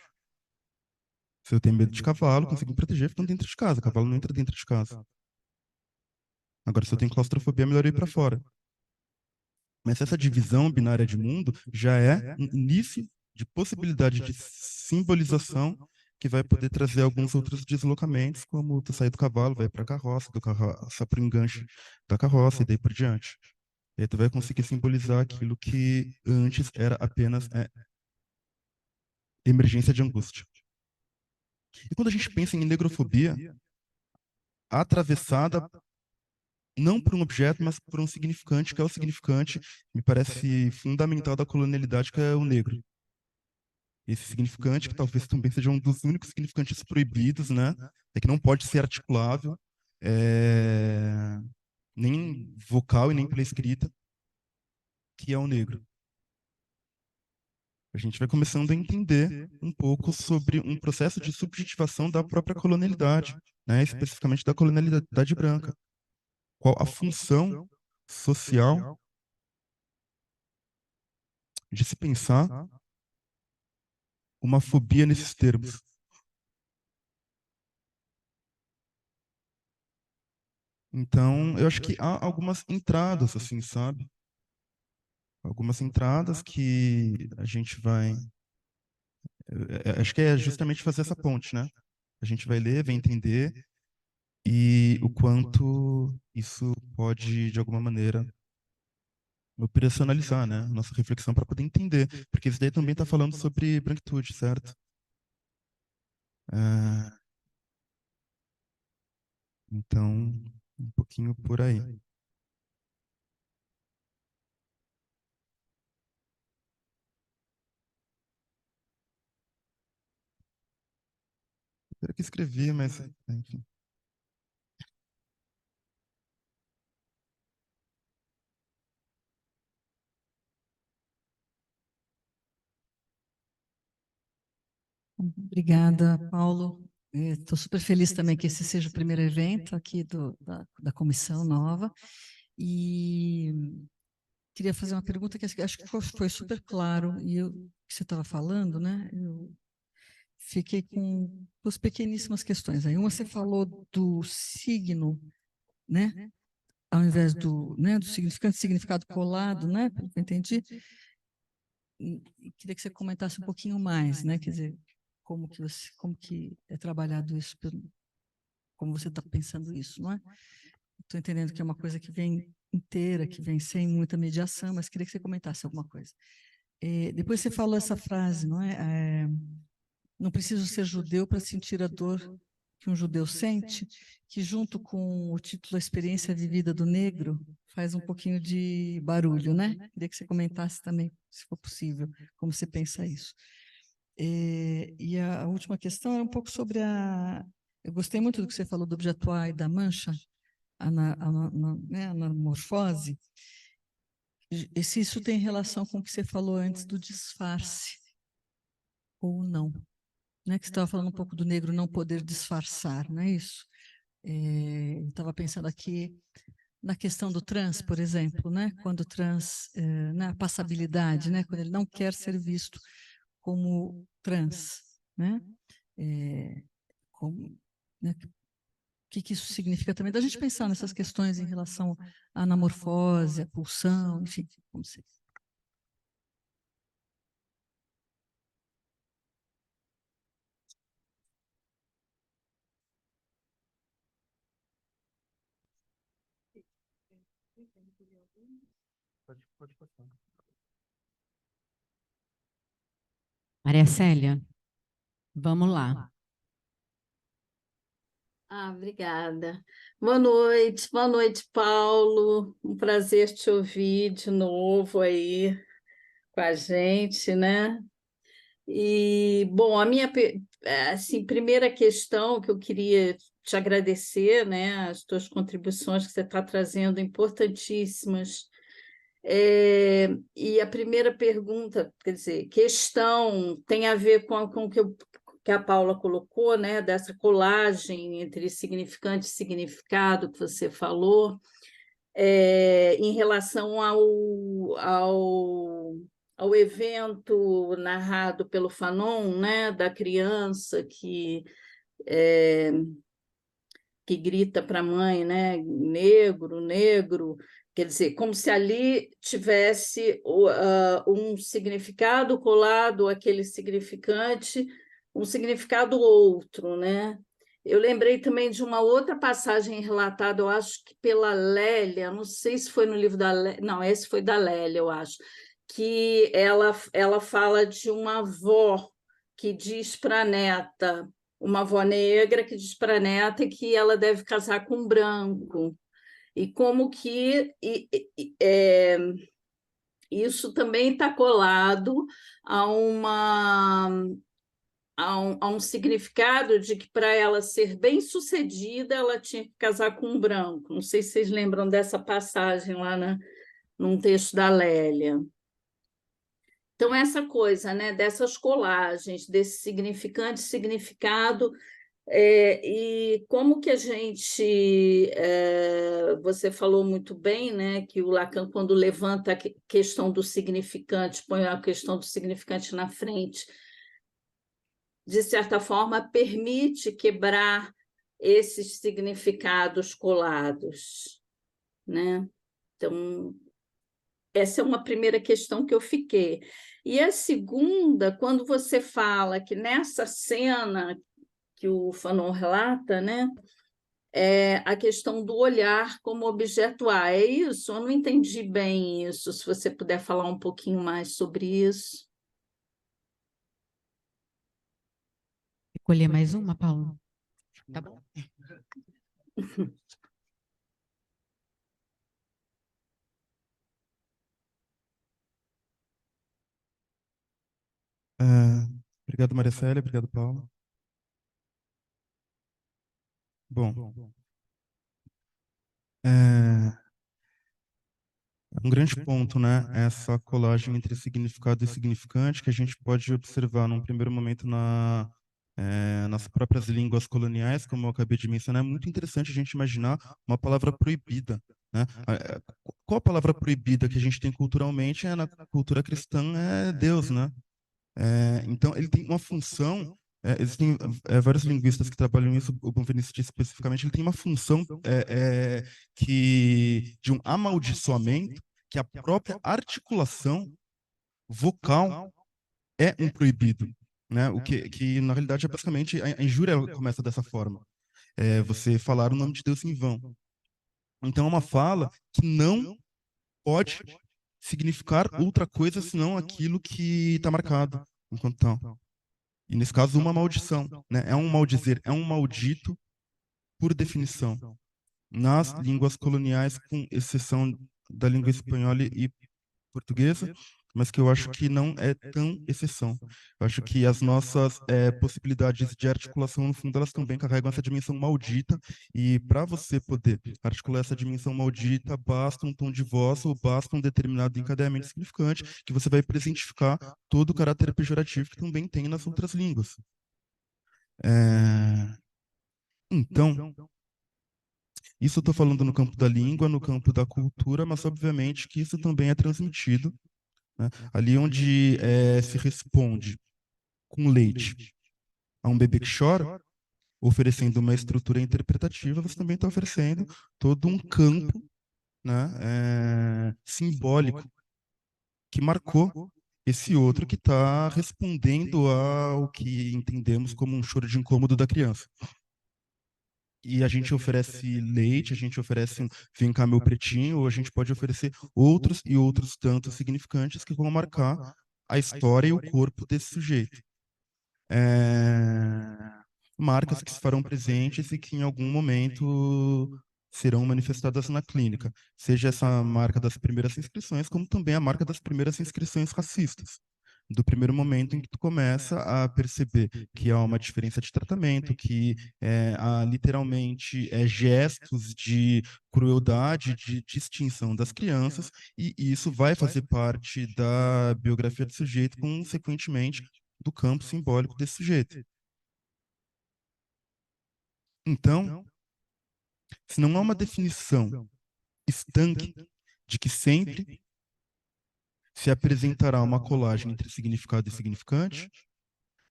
Se eu tenho medo de cavalo, eu consigo me proteger ficando dentro de casa. O cavalo não entra dentro de casa. Agora, se eu tenho claustrofobia, é melhor eu ir para fora. Mas essa divisão binária de mundo já é um início de possibilidade de simbolização que vai poder trazer alguns outros deslocamentos, como tu sair do cavalo, vai para a carroça, do carroça para o enganche da carroça e daí por diante. E aí tu vai conseguir simbolizar aquilo que antes era apenas emergência de angústia. E quando a gente pensa em negrofobia, atravessada não por um objeto, mas por um significante, que é o significante, me parece fundamental da colonialidade, que é o negro. Esse significante, que talvez também seja um dos únicos significantes proibidos, né? É que não pode ser articulável, nem vocal e nem pela escrita, que é o negro. A gente vai começando a entender um pouco sobre um processo de subjetivação da própria colonialidade, né? Especificamente da colonialidade branca. Qual a função social de se pensar uma fobia nesses termos. Então, eu acho que há algumas entradas, assim, sabe? Algumas entradas que a gente vai. Acho que é justamente fazer essa ponte, né? A gente vai ler, vai entender, e o quanto isso pode, de alguma maneira, operacionalizar, né? Nossa reflexão para poder entender. Porque isso daí também está falando sobre branquitude, certo? Então, um pouquinho por aí. Eu que escrevi, mas enfim. Obrigada, Paulo. Estou super feliz também que esse seja o primeiro evento aqui da comissão nova. E queria fazer uma pergunta que acho que foi super claro, e que você estava falando, né? Eu fiquei com duas pequeníssimas questões. Aí uma você falou do signo, né? Ao invés do significante, significado colado, né? Pelo que eu entendi. E queria que você comentasse um pouquinho mais, né? Quer dizer, como que é trabalhado isso, como você está pensando isso, não é? Estou entendendo que é uma coisa que vem inteira, que vem sem muita mediação, mas queria que você comentasse alguma coisa. Depois você falou essa frase, não é? Não preciso ser judeu para sentir a dor que um judeu sente, que junto com o título A Experiência Vivida do Negro, faz um pouquinho de barulho, né? Queria que você comentasse também, se for possível, como você pensa isso. E a última questão é um pouco sobre eu gostei muito do que você falou do objetuar e da mancha, né, anamorfose. E se isso tem relação com o que você falou antes do disfarce, ou não. Né, que você estava falando um pouco do negro não poder disfarçar, não é isso? Eu estava pensando aqui na questão do trans, por exemplo, né? Quando o trans, na passabilidade, né? Quando ele não quer ser visto como trans, né? como, né, o que isso significa também, da gente pensar nessas questões em relação à anamorfose, à pulsão, enfim, como se... Pode passar. Maria Célia, vamos lá. Obrigada. Boa noite, Paulo. Um prazer te ouvir de novo aí com a gente, né? E, bom, a minha assim, primeira questão que eu queria te agradecer, né? As tuas contribuições que você está trazendo, importantíssimas. E a primeira pergunta, quer dizer, questão tem a ver com o que a Paula colocou, né, dessa colagem entre significante e significado que você falou, em relação ao evento narrado pelo Fanon, né, da criança que grita para a mãe, né, negro, negro, quer dizer, como se ali tivesse um significado colado àquele significante, um significado outro, né? Eu lembrei também de uma outra passagem relatada, eu acho que pela Lélia, não sei se foi no livro da Lélia, não, esse foi da Lélia, eu acho, que ela fala de uma avó que diz para a neta, uma avó negra que diz para a neta que ela deve casar com um branco. E como que isso também está colado a um significado de que para ela ser bem-sucedida, ela tinha que casar com um branco. Não sei se vocês lembram dessa passagem lá num texto da Lélia. Então, essa coisa, né, dessas colagens, desse significante e significado, e como que a gente... você falou muito bem, né, que o Lacan, quando levanta a questão do significante, põe a questão do significante na frente, de certa forma, permite quebrar esses significados colados, né? Então, essa é uma primeira questão que eu fiquei. E a segunda, quando você fala que nessa cena que o Fanon relata, né, a questão do olhar como objeto A, é isso? Eu não entendi bem isso, se você puder falar um pouquinho mais sobre isso. Escolher mais uma, Paulo? Tá bom. Obrigado, Maria Célia. Obrigado, Paulo. Bom, um grande ponto, né? Essa colagem entre significado e significante que a gente pode observar num primeiro momento nas próprias línguas coloniais, como eu acabei de mencionar. É muito interessante a gente imaginar uma palavra proibida, né? Qual a palavra proibida que a gente tem culturalmente na cultura cristã é Deus, né? Então, ele tem uma função. Existem vários linguistas que trabalham isso. O Bonveniste especificamente, ele tem uma função de um amaldiçoamento, que a própria articulação vocal é um proibido, né? O que na realidade é basicamente a injúria começa dessa forma. Você falar o nome de Deus em vão. Então, é uma fala que não pode significar outra coisa senão aquilo que está marcado enquanto tal. E nesse caso, uma maldição, né? É um maldizer, é um maldito por definição. Nas línguas coloniais, com exceção da língua espanhola e portuguesa, mas que eu acho que não é tão exceção. Eu acho que as nossas possibilidades de articulação, no fundo, elas também carregam essa dimensão maldita, e para você poder articular essa dimensão maldita, basta um tom de voz ou basta um determinado encadeamento significante, que você vai presentificar todo o caráter pejorativo que também tem nas outras línguas. Então, isso eu estou falando no campo da língua, no campo da cultura, mas obviamente que isso também é transmitido, né? Ali onde se responde com leite a um bebê que chora, oferecendo uma estrutura interpretativa, você também está oferecendo todo um campo, né, simbólico que marcou esse outro que está respondendo ao que entendemos como um choro de incômodo da criança. E a gente oferece leite, a gente oferece um vem cá meu pretinho, ou a gente pode oferecer outros e outros tantos significantes que vão marcar a história e o corpo desse sujeito. Marcas que se farão presentes e que em algum momento serão manifestadas na clínica, seja essa marca das primeiras inscrições, como também a marca das primeiras inscrições racistas. Do primeiro momento em que tu começa a perceber que há uma diferença de tratamento, que há literalmente gestos de crueldade, de distinção das crianças, e isso vai fazer parte da biografia do sujeito, consequentemente, do campo simbólico desse sujeito. Então, se não há uma definição estanque de que sempre se apresentará uma colagem entre significado e significante,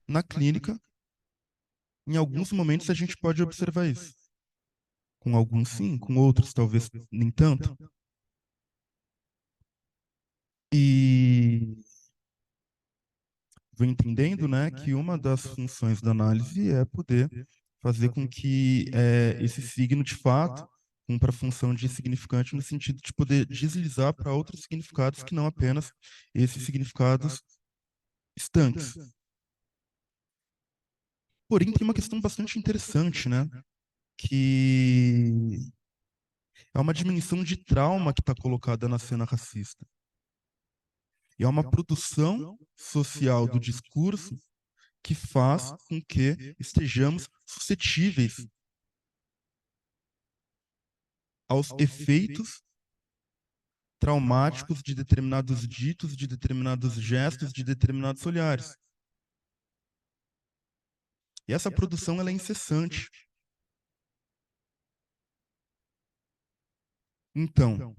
na clínica, em alguns momentos a gente pode observar isso. Com alguns sim, com outros talvez nem tanto. E vou entendendo, né, que uma das funções da análise é poder fazer com que esse signo, de fato, cumpra a função de significante no sentido de poder deslizar para outros significados que não apenas esses significados estanques. Porém, tem uma questão bastante interessante, né, que é uma dimensão de trauma que está colocada na cena racista. E é uma produção social do discurso que faz com que estejamos suscetíveis aos efeitos traumáticos de determinados ditos, de determinados gestos, de determinados olhares. E essa produção ela é incessante. Então,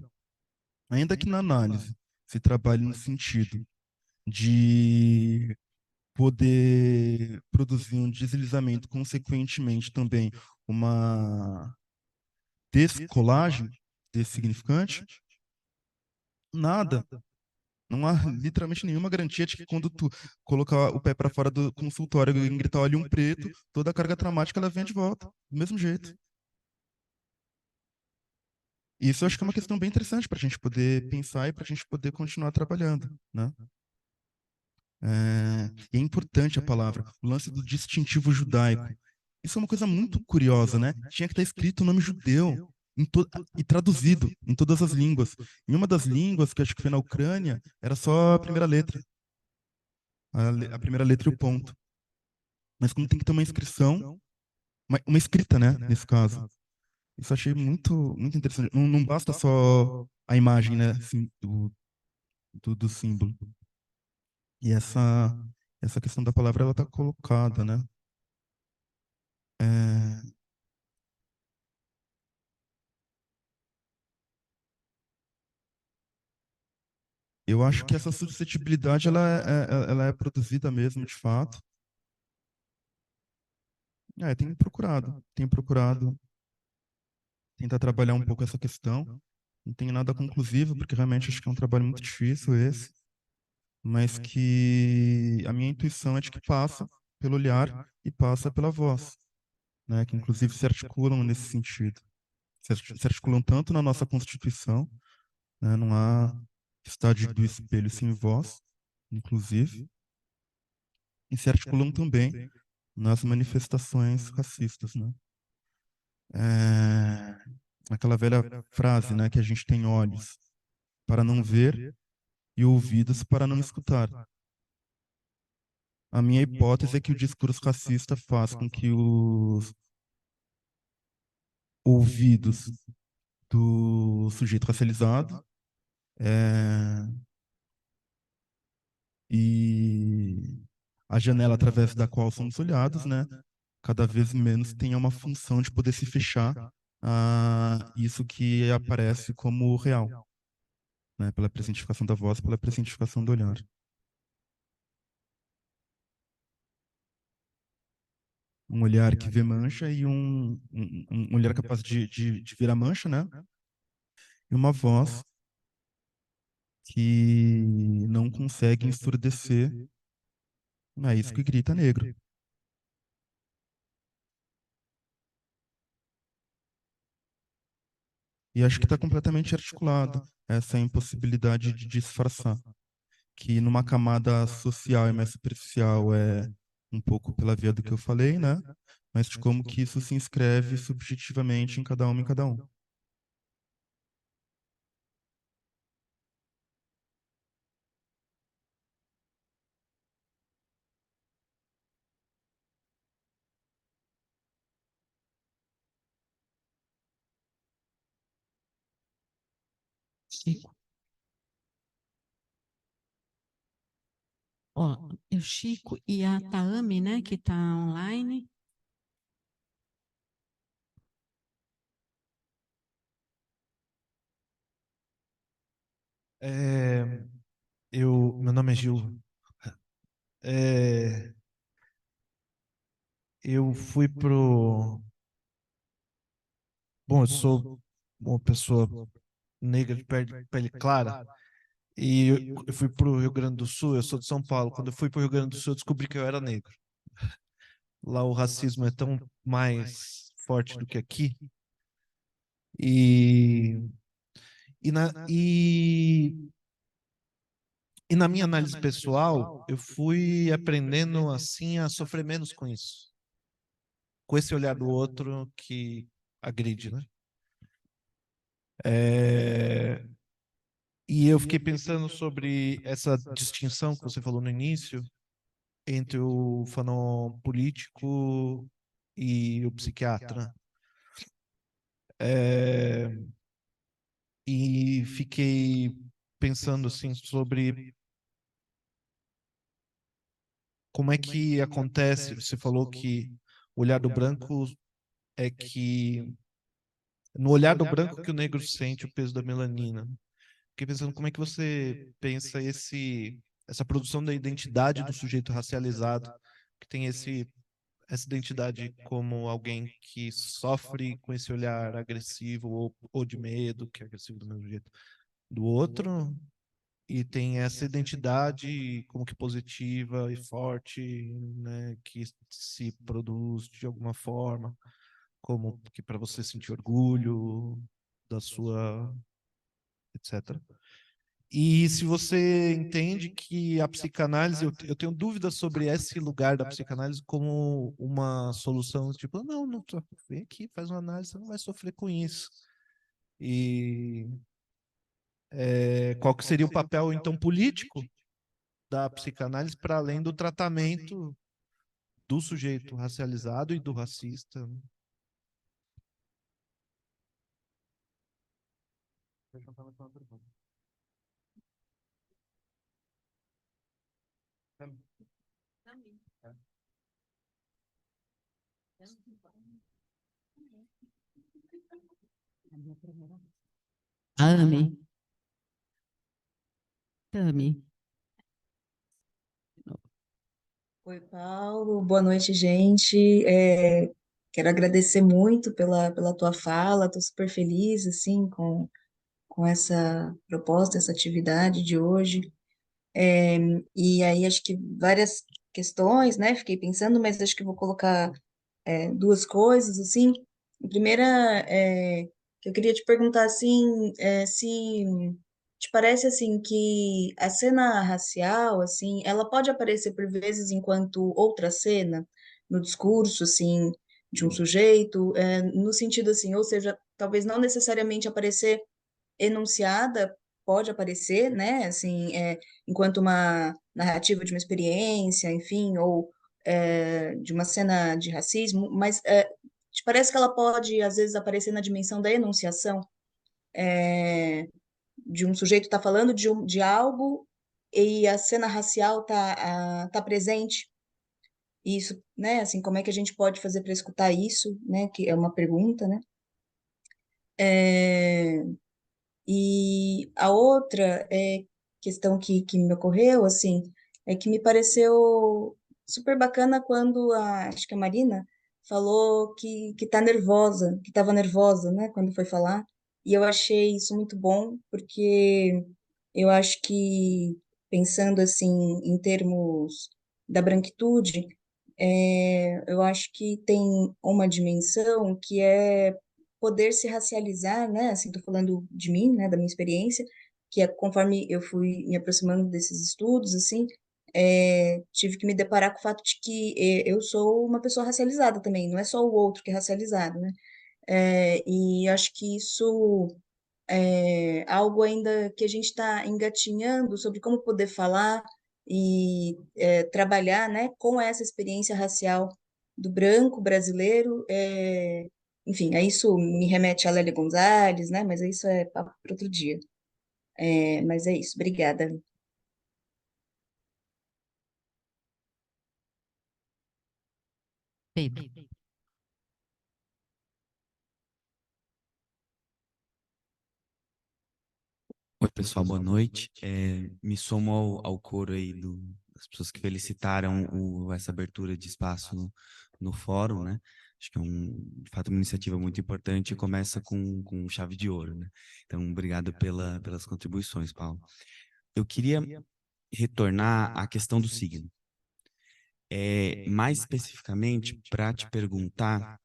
ainda que na análise se trabalhe no sentido de poder produzir um deslizamento, consequentemente também uma descolagem desse significante, nada. Não há literalmente nenhuma garantia de que quando tu colocar o pé para fora do consultório e gritar olha um preto, toda a carga traumática ela vem de volta, do mesmo jeito. E isso eu acho que é uma questão bem interessante para a gente poder pensar e para a gente poder continuar trabalhando, né? E é importante a palavra, o lance do distintivo judaico. Isso é uma coisa muito curiosa, né? Tinha que estar escrito o nome judeu e traduzido em todas as línguas. Em uma das línguas, que acho que foi na Ucrânia, era só a primeira letra. A primeira letra e o ponto. Mas como tem que ter uma inscrição, uma escrita, né? Nesse caso. Isso eu achei muito, muito interessante. Não basta só a imagem, né? Assim, do símbolo. E essa questão da palavra, ela está colocada, né? Eu acho que essa suscetibilidade ela é produzida mesmo, de fato. Tenho procurado tentar trabalhar um pouco essa questão. Não tenho nada conclusivo, porque realmente acho que é um trabalho muito difícil esse, mas que a minha intuição é de que passa pelo olhar e passa pela voz, né? Que inclusive se articulam nesse sentido. Se articulam tanto na nossa Constituição, né? Não há estádio do espelho sem voz, inclusive, e se articulam também nas manifestações racistas, né? Aquela velha frase, né, que a gente tem olhos para não ver e ouvidos para não escutar. A minha hipótese é que o discurso racista faz com que os ouvidos do sujeito racializado e a janela através da qual somos olhados, né, cada vez menos tenha uma função de poder se fechar a isso que aparece como real, né, pela presentificação da voz, pela presentificação do olhar. um olhar que vê mancha e um olhar capaz de ver a mancha, né? E uma voz que não consegue ensurdecer, é isso que grita negro. E acho que está completamente articulado essa impossibilidade de disfarçar, que numa camada social e mais superficial é um pouco pela via do que eu falei, né? Mas de como que isso se inscreve subjetivamente em cada uma e cada um. Chico. Ó, o Chico e a Taami, né, que está online. Meu nome é Gil. É, eu fui pro. Bom, eu sou uma pessoa negra de pele clara e eu fui pro Rio Grande do Sul. Eu sou de São Paulo. Quando eu fui pro Rio Grande do Sul, eu descobri que eu era negro. Lá o racismo é tão mais forte do que aqui. E, e, na, e, e na minha análise pessoal, eu fui aprendendo assim a sofrer menos com isso, com esse olhar do outro que agride, né? É, e eu fiquei pensando sobre essa distinção que você falou no início entre o fenômeno político e o psiquiatra. É, e fiquei pensando assim sobre como é que acontece. Você falou que o olhar do branco é que no olhar do branco que o negro sente o peso da melanina. Fiquei pensando como é que você pensa essa produção da identidade do sujeito racializado, que tem essa identidade como alguém que sofre com esse olhar agressivo ou de medo, que é agressivo do mesmo jeito, do outro, e tem essa identidade como que positiva e forte, né, que se produz de alguma forma, como que para você sentir orgulho da sua, etc. E se você entende que a psicanálise, eu tenho dúvidas sobre esse lugar da psicanálise como uma solução, tipo, não, não, vem aqui, faz uma análise, você não vai sofrer com isso. E qual que seria o papel, então, político da psicanálise para além do tratamento do sujeito racializado e do racista? Taami. Taami. Oi, Paulo. Boa noite, gente. Quero agradecer muito pela tua fala. Estou super feliz, assim, com essa proposta, essa atividade de hoje. E aí, acho que várias questões, né? Fiquei pensando, mas acho que vou colocar duas coisas, assim. A primeira, que eu queria te perguntar, assim, se te parece, assim, que a cena racial, assim, ela pode aparecer, por vezes, enquanto outra cena no discurso, assim, de um sujeito, no sentido, assim, ou seja, talvez não necessariamente aparecer enunciada, pode aparecer, né, assim, enquanto uma narrativa de uma experiência, enfim, ou de uma cena de racismo, mas te parece que ela pode, às vezes, aparecer na dimensão da enunciação, de um sujeito estar falando de algo e a cena racial tá presente. Isso, né, assim, como é que a gente pode fazer para escutar isso, né, que é uma pergunta, né? É, E a outra questão que me ocorreu, assim, é que me pareceu super bacana quando acho que a Marina falou que tá nervosa, que estava nervosa, né, quando foi falar. E eu achei isso muito bom, porque eu acho que, pensando assim, em termos da branquitude, eu acho que tem uma dimensão que é poder se racializar, né? Assim, estou falando de mim, né, da minha experiência, que é conforme eu fui me aproximando desses estudos, assim, tive que me deparar com o fato de que eu sou uma pessoa racializada também, não é só o outro que é racializado, né? E acho que isso é algo ainda que a gente está engatinhando sobre como poder falar e trabalhar, né, com essa experiência racial do branco brasileiro. Enfim, aí isso me remete a Lélia Gonzalez, né, mas isso é papo para outro dia. Mas é isso, obrigada. Pedro. Oi, pessoal, boa noite. Me somo ao coro aí das pessoas que felicitaram essa abertura de espaço no fórum, né? Acho que é de fato, uma iniciativa muito importante e começa com chave de ouro, né? Então, obrigado pelas contribuições, Paulo. Eu queria retornar à questão do signo. Mais especificamente, para te perguntar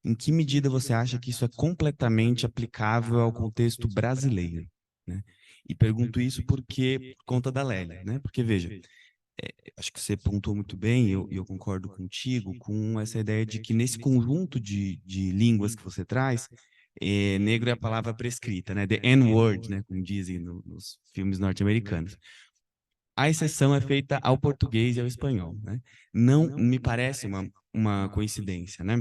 em que medida você acha que isso é completamente aplicável ao contexto brasileiro, né? E pergunto isso por conta da Lélia, né? Porque, veja, acho que você pontuou muito bem, e eu concordo contigo, com essa ideia de que nesse conjunto de línguas que você traz, negro é a palavra prescrita, né? The N-word, né? Como dizem nos filmes norte-americanos. A exceção é feita ao português e ao espanhol, né? Não me parece uma coincidência, né?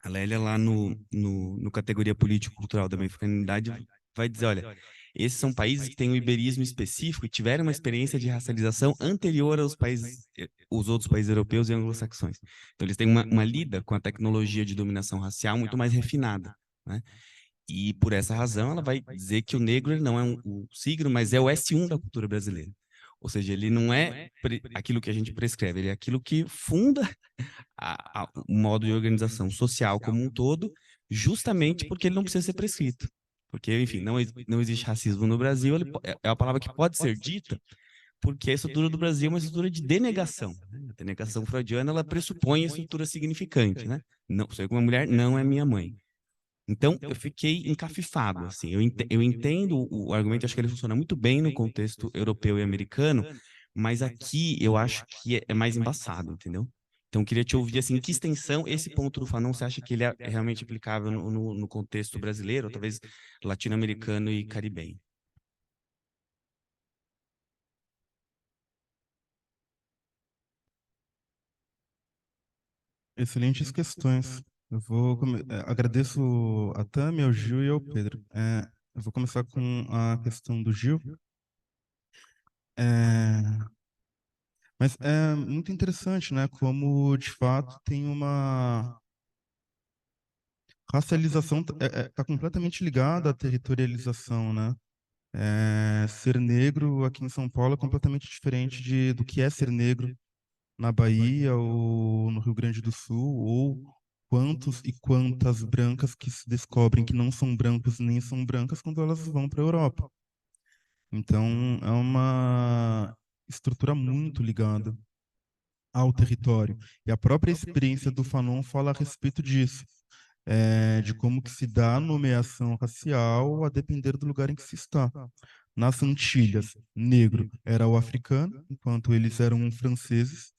A Lélia, lá no categoria político-cultural da bem-fraternidade, vai dizer, olha, esses são países que têm um iberismo específico e tiveram uma experiência de racialização anterior aos países, os outros países europeus e anglo-saxões. Então, eles têm uma lida com a tecnologia de dominação racial muito mais refinada, né? E, por essa razão, ela vai dizer que o negro ele não é um signo, mas é o S1 da cultura brasileira. Ou seja, ele não é aquilo que a gente prescreve, ele é aquilo que funda o modo de organização social como um todo, justamente porque ele não precisa ser prescrito. Porque, enfim, não existe racismo no Brasil, é uma palavra que pode ser dita, porque a estrutura do Brasil é uma estrutura de denegação, né? A denegação freudiana, ela pressupõe a estrutura significante, né? Não, sou uma mulher, não é minha mãe. Então, eu fiquei encafifado, assim, eu entendo o argumento, acho que ele funciona muito bem no contexto europeu e americano, mas aqui eu acho que é mais embaçado, entendeu? Então, eu queria te ouvir, assim, em que extensão esse ponto do Fanon você acha que ele é realmente aplicável no contexto brasileiro, ou talvez latino-americano e caribenho? Excelentes questões. Agradeço a Tami, ao Gil e ao Pedro. Eu vou começar com a questão do Gil. Mas é muito interessante, né? Como, de fato, tem uma racialização, está completamente ligada à territorialização, né? Ser negro aqui em São Paulo é completamente diferente do que é ser negro na Bahia ou no Rio Grande do Sul, ou quantos e quantas brancas que se descobrem que não são brancos nem são brancas quando elas vão para a Europa. Então, é uma estrutura muito ligada ao território. E a própria experiência do Fanon fala a respeito disso, de como que se dá a nomeação racial a depender do lugar em que se está. Nas Antilhas, negro era o africano, enquanto eles eram franceses.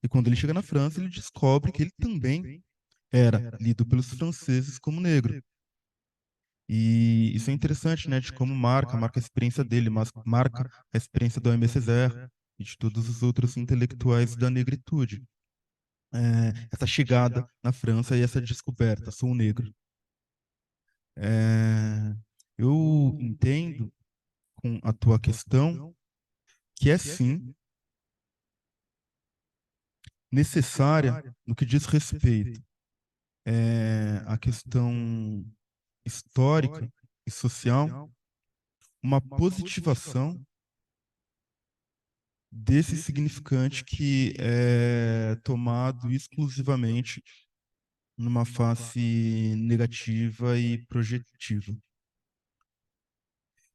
E quando ele chega na França, ele descobre que ele também era lido pelos franceses como negro. E isso é interessante, né, de como marca a experiência dele, mas marca a experiência do Aimé Césaire e de todos os outros intelectuais da negritude. Essa chegada na França e essa descoberta, sou negro. Eu entendo com a tua questão que é sim necessária no que diz respeito à questão histórica e social, uma positivação desse significante que é tomado exclusivamente numa face negativa e projetiva.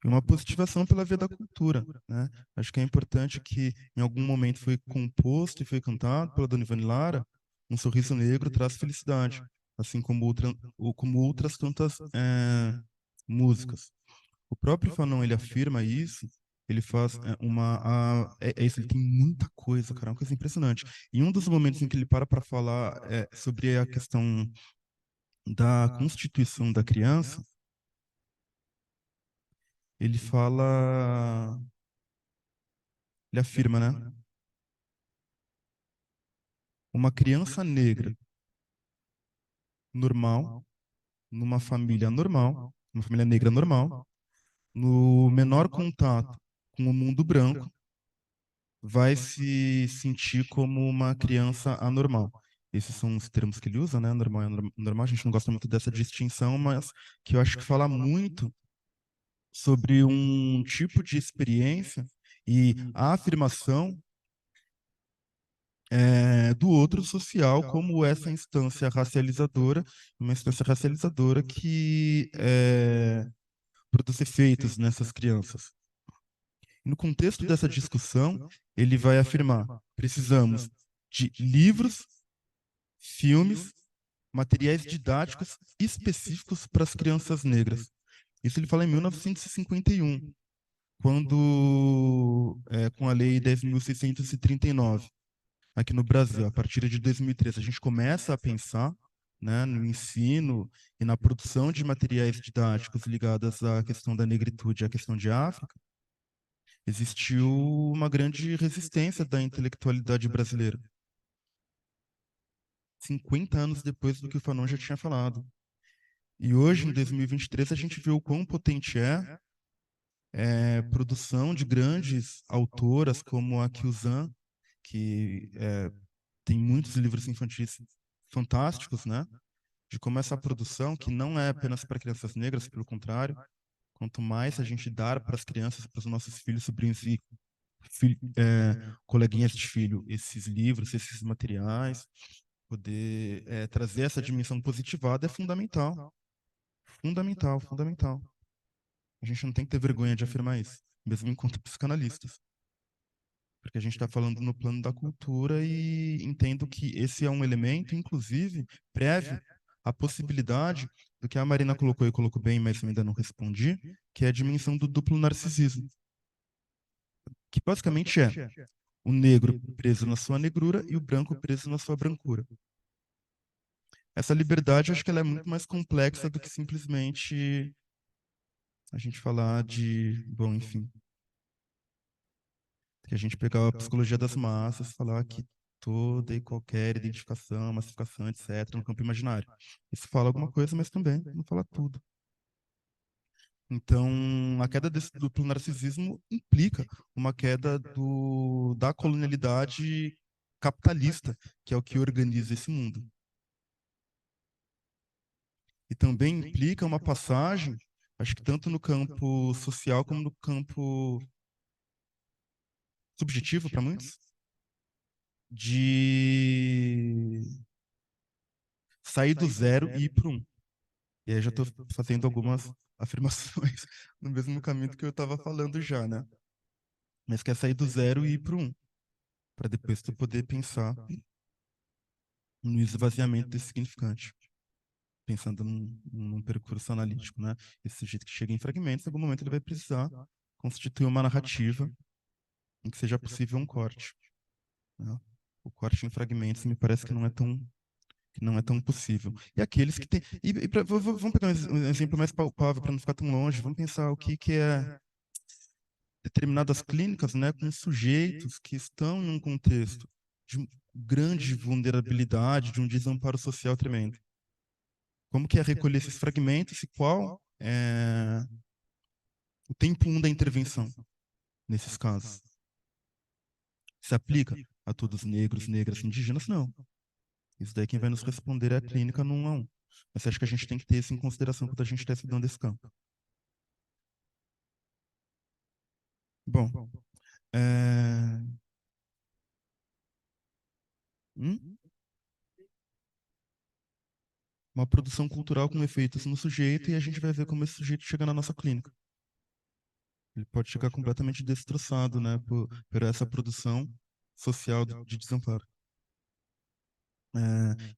E uma positivação pela via da cultura, né? Acho que é importante que em algum momento foi composto e foi cantado pela Dona Ivone Lara, um sorriso negro traz felicidade, assim como, como outras tantas músicas. O próprio Fanon, ele afirma isso, ele faz é isso, ele tem muita coisa, cara, é uma coisa impressionante. E um dos momentos em que ele para falar sobre a questão da constituição da criança, ele fala, ele afirma, né? Uma criança negra normal, numa família normal, uma família negra normal, no menor contato com o mundo branco, vai se sentir como uma criança anormal. Esses são os termos que ele usa, né? Normal e anormal. A gente não gosta muito dessa distinção, mas que eu acho que fala muito sobre um tipo de experiência e a afirmação do outro social como essa instância racializadora, uma instância racializadora que produz efeitos nessas crianças. No contexto dessa discussão, ele vai afirmar: precisamos de livros, filmes, materiais didáticos específicos para as crianças negras. Isso ele fala em 1951, quando, com a Lei 10.639, aqui no Brasil, a partir de 2003, a gente começa a pensar, né, no ensino e na produção de materiais didáticos ligados à questão da negritude, à questão de África. Existiu uma grande resistência da intelectualidade brasileira. 50 anos depois do que o Fanon já tinha falado. E hoje, em 2023, a gente vê o quão potente é produção de grandes autoras como a Kiyuzan, que tem muitos livros infantis fantásticos, né? De como essa produção, que não é apenas para crianças negras, pelo contrário, quanto mais a gente dar para as crianças, para os nossos filhos, sobrinhos e coleguinhas de filho, esses livros, esses materiais, poder trazer essa dimensão positivada é fundamental. Fundamental, fundamental. A gente não tem que ter vergonha de afirmar isso, mesmo enquanto psicanalistas. Porque a gente está falando no plano da cultura e entendo que esse é um elemento, inclusive, prévio à possibilidade do que a Marina colocou e colocou bem, mas eu ainda não respondi, que é a dimensão do duplo narcisismo. Que basicamente é o negro preso na sua negrura e o branco preso na sua brancura. Essa liberdade, acho que ela é muito mais complexa do que simplesmente a gente falar de, bom, enfim, que a gente pegar a psicologia das massas, falar que toda e qualquer identificação, massificação, etc., no campo imaginário. Isso fala alguma coisa, mas também não fala tudo. Então, a queda desse duplo narcisismo implica uma queda da colonialidade capitalista, que é o que organiza esse mundo. E também implica uma passagem, acho que tanto no campo social como no campo subjetivo para muitos, de sair do zero e ir para um. E aí já estou fazendo algumas afirmações no mesmo caminho que eu estava falando já, né? Mas quer sair do zero e ir para um, para depois tu poder pensar no esvaziamento desse significante, pensando num percurso analítico, né? Esse sujeito que chega em fragmentos, em algum momento ele vai precisar constituir uma narrativa em que seja possível um corte, né? O corte em fragmentos me parece que não é tão possível. E aqueles que têm. Vamos pegar um exemplo mais palpável para não ficar tão longe. Vamos pensar o que é determinadas clínicas, né, com sujeitos que estão em um contexto de grande vulnerabilidade, de um desamparo social tremendo. Como que é recolher esses fragmentos e qual é o tempo 1 da intervenção nesses casos? Se aplica a todos negros, negras, indígenas? Não. Isso daí quem vai nos responder é a clínica no 1 a 1. Mas acho que a gente tem que ter isso em consideração quando a gente está estudando esse campo. Bom, é... uma produção cultural com efeitos no sujeito, e a gente vai ver como esse sujeito chega na nossa clínica. Ele pode chegar completamente destroçado, né, por essa produção social de desamparo.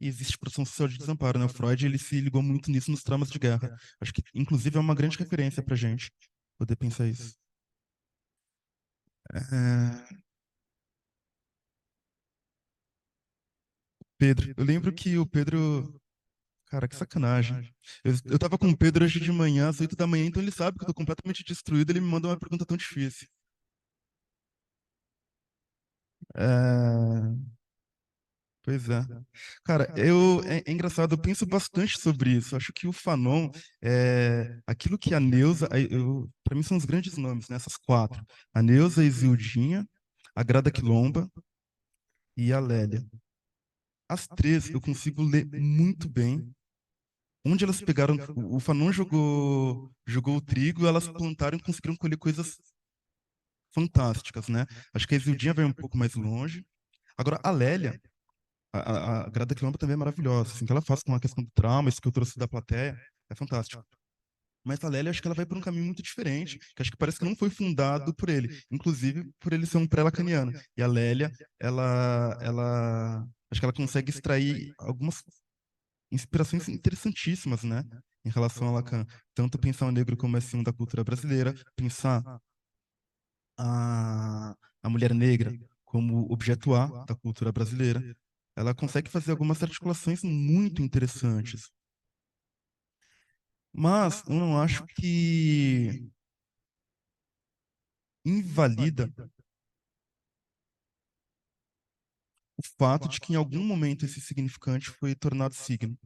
E existe produção social de desamparo, né? O Freud, ele se ligou muito nisso nos traumas de guerra. Acho que, inclusive, é uma grande referência para gente poder pensar isso. Pedro, eu lembro que o Pedro... Cara, que sacanagem. Eu tava com o Pedro hoje de manhã, às 8 da manhã, então ele sabe que eu tô completamente destruído, ele me manda uma pergunta tão difícil. Pois é. Cara, é engraçado, eu penso bastante sobre isso. Acho que o Fanon, aquilo que a Neuza, para mim são os grandes nomes, né? Essas quatro. A Neuza, a Isildinha, a Grada Quilomba e a Lélia. As três eu consigo ler muito bem. Onde elas pegaram, o Fanon jogou o trigo, elas plantaram e conseguiram colher coisas fantásticas, né? Acho que a Isildinha vai um pouco mais longe. Agora, a Lélia, a Grada Quilomba também é maravilhosa. Assim, o que ela faz com a questão do trauma, isso que eu trouxe da plateia, é fantástico. Mas a Lélia, acho que ela vai por um caminho muito diferente, que acho que parece que não foi fundado por ele, inclusive por ele ser um pré-lacaniano. E a Lélia, acho que ela consegue extrair algumas inspirações interessantíssimas, né, em relação a Lacan. Tanto pensar o negro como esse da cultura brasileira, pensar a mulher negra como objeto A da cultura brasileira, ela consegue fazer algumas articulações muito interessantes. Mas eu não acho que invalida o fato de que em algum momento esse significante foi tornado signo.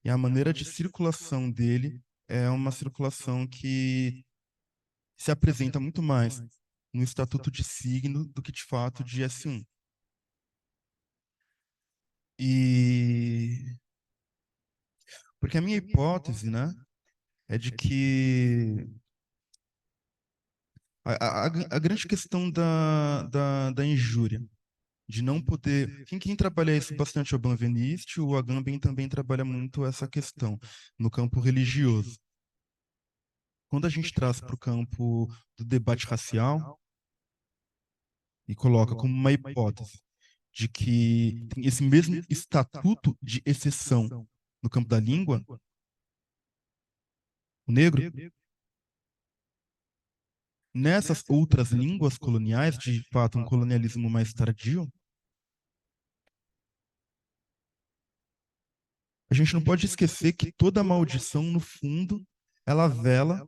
E a maneira de circulação dele é uma circulação que se apresenta muito mais no estatuto de signo do que de fato de S1. E porque a minha hipótese, né, é de que a grande questão da injúria, de não poder... Quem trabalha isso bastante é o Benveniste, o Agamben também trabalha muito essa questão no campo religioso. Quando a gente traz para o campo do debate racial e coloca como uma hipótese de que tem esse mesmo estatuto de exceção no campo da língua, o negro, nessas outras línguas coloniais, de fato um colonialismo mais tardio, a gente não pode esquecer que toda maldição, no fundo, ela vela,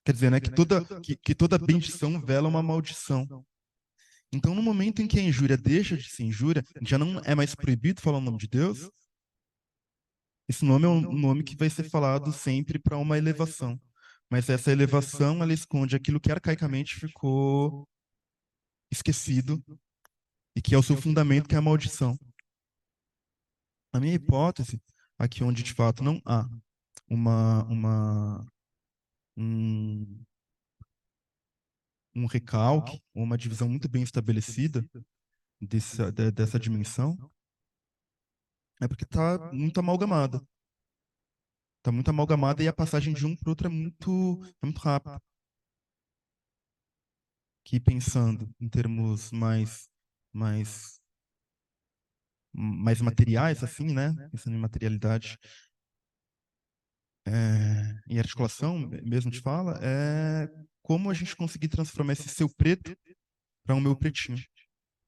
quer dizer, né, que toda bendição vela uma maldição. Então, no momento em que a injúria deixa de ser injúria, já não é mais proibido falar o nome de Deus, esse nome é um nome que vai ser falado sempre para uma elevação. Mas essa elevação, ela esconde aquilo que arcaicamente ficou esquecido e que é o seu fundamento, que é a maldição. A minha hipótese, aqui onde de fato não há um recalque, ou uma divisão muito bem estabelecida dessa dimensão, é porque está muito amalgamada. Está muito amalgamada e a passagem de um para o outro é muito rápida. Que pensando em termos mais materiais, assim, né? Pensando em materialidade, em articulação, mesmo de fala, é como a gente conseguir transformar esse seu preto para um meu pretinho,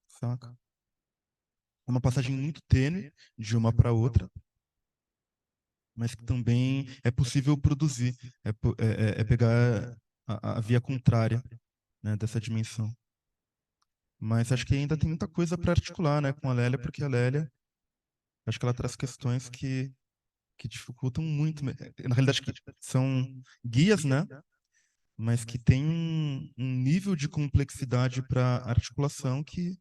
saca? É uma passagem muito tênue de uma para outra, mas que também é possível produzir, é pegar a via contrária, né, dessa dimensão. Mas acho que ainda tem muita coisa para articular, né, com a Lélia, porque a Lélia, acho que ela traz questões que dificultam muito. Na realidade, que são guias, né, mas que tem um nível de complexidade para articulação que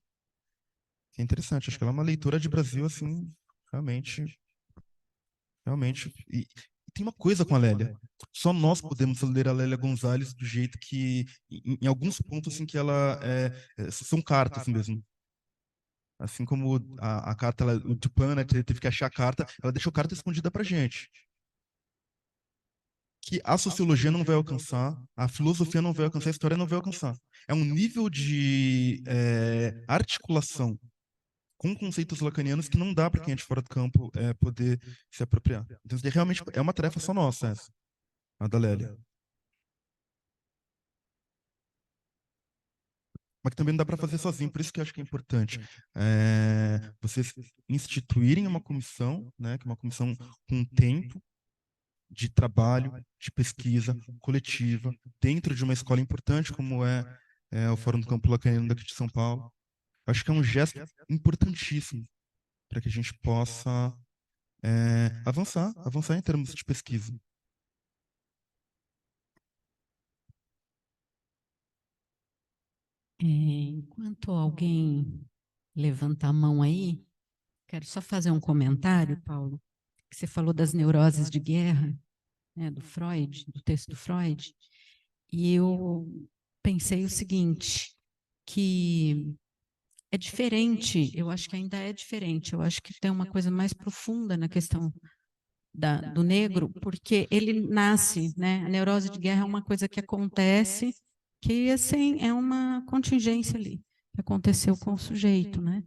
é interessante. Acho que ela é uma leitora de Brasil, assim, realmente. E tem uma coisa com a Lélia. Só nós podemos ler a Lélia Gonzalez do jeito que, em alguns pontos, em que ela são cartas mesmo. Assim como a carta, o Tupã, né, teve que achar a carta, ela deixou a carta escondida para gente. Que a sociologia não vai alcançar, a filosofia não vai alcançar, a história não vai alcançar. É um nível de articulação com conceitos lacanianos que não dá para quem é de fora do campo poder se apropriar. Então, realmente é uma tarefa só nossa, essa, a da Lélia. Mas que também não dá para fazer sozinho, por isso que eu acho que é importante vocês instituírem uma comissão, né, que é uma comissão com tempo de trabalho, de pesquisa coletiva, dentro de uma escola importante como é o Fórum do Campo Lacaniano daqui de São Paulo. Acho que é um gesto importantíssimo para que a gente possa avançar em termos de pesquisa. Enquanto alguém levanta a mão aí, quero só fazer um comentário, Paulo, que você falou das neuroses de guerra, né, do Freud, do texto do Freud, e eu pensei o seguinte, que é diferente, eu acho que ainda é diferente, eu acho que tem uma coisa mais profunda na questão do negro, porque ele nasce, né? A neurose de guerra é uma coisa que acontece, que assim, é uma contingência ali, que aconteceu com o sujeito, né?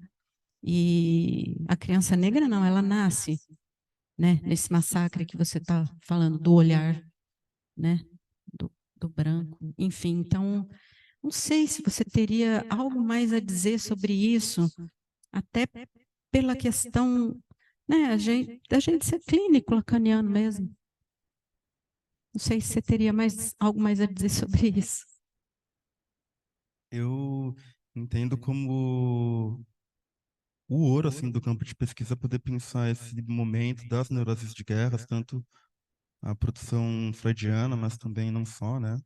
E a criança negra não, ela nasce, né? Nesse massacre que você está falando, do olhar, né? Do branco, enfim, então, não sei se você teria algo mais a dizer sobre isso, até pela questão, né, a gente ser clínico lacaniano mesmo. Não sei se você teria algo mais a dizer sobre isso. Eu entendo como o ouro assim do campo de pesquisa poder pensar esse momento das neuroses de guerras, tanto a produção freudiana, mas também não só, né?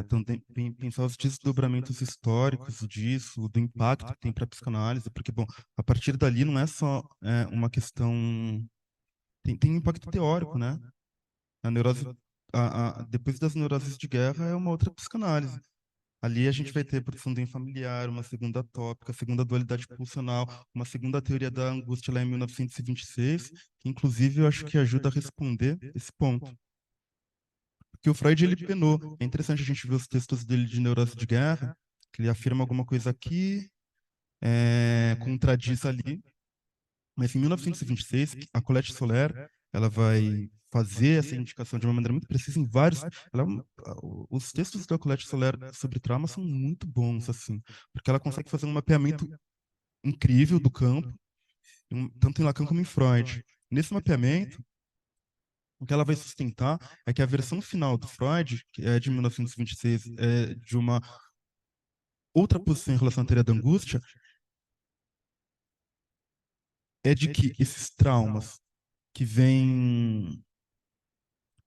Também pensar os desdobramentos históricos disso, do impacto que tem para a psicanálise, porque, bom, a partir dali não é só uma questão. Tem um impacto teórico, né? A neurose, depois das neuroses de guerra, é uma outra psicanálise. Ali a gente vai ter produção do familiar, uma segunda tópica, segunda dualidade pulsional, uma segunda teoria da angústia lá em 1926, que inclusive eu acho que ajuda a responder esse ponto. Porque o Freud, ele penou. É interessante a gente ver os textos dele de neurose de guerra, que ele afirma alguma coisa aqui, contradiz ali, mas em 1926, a Colette Soler, ela vai fazer essa indicação de uma maneira muito precisa em vários... os textos da Colette Soler sobre trauma são muito bons, assim, porque ela consegue fazer um mapeamento incrível do campo, tanto em Lacan como em Freud. Nesse mapeamento, o que ela vai sustentar é que a versão final do Freud, que é de 1926, é de uma outra posição em relação à teoria da angústia, é de que esses traumas que vêm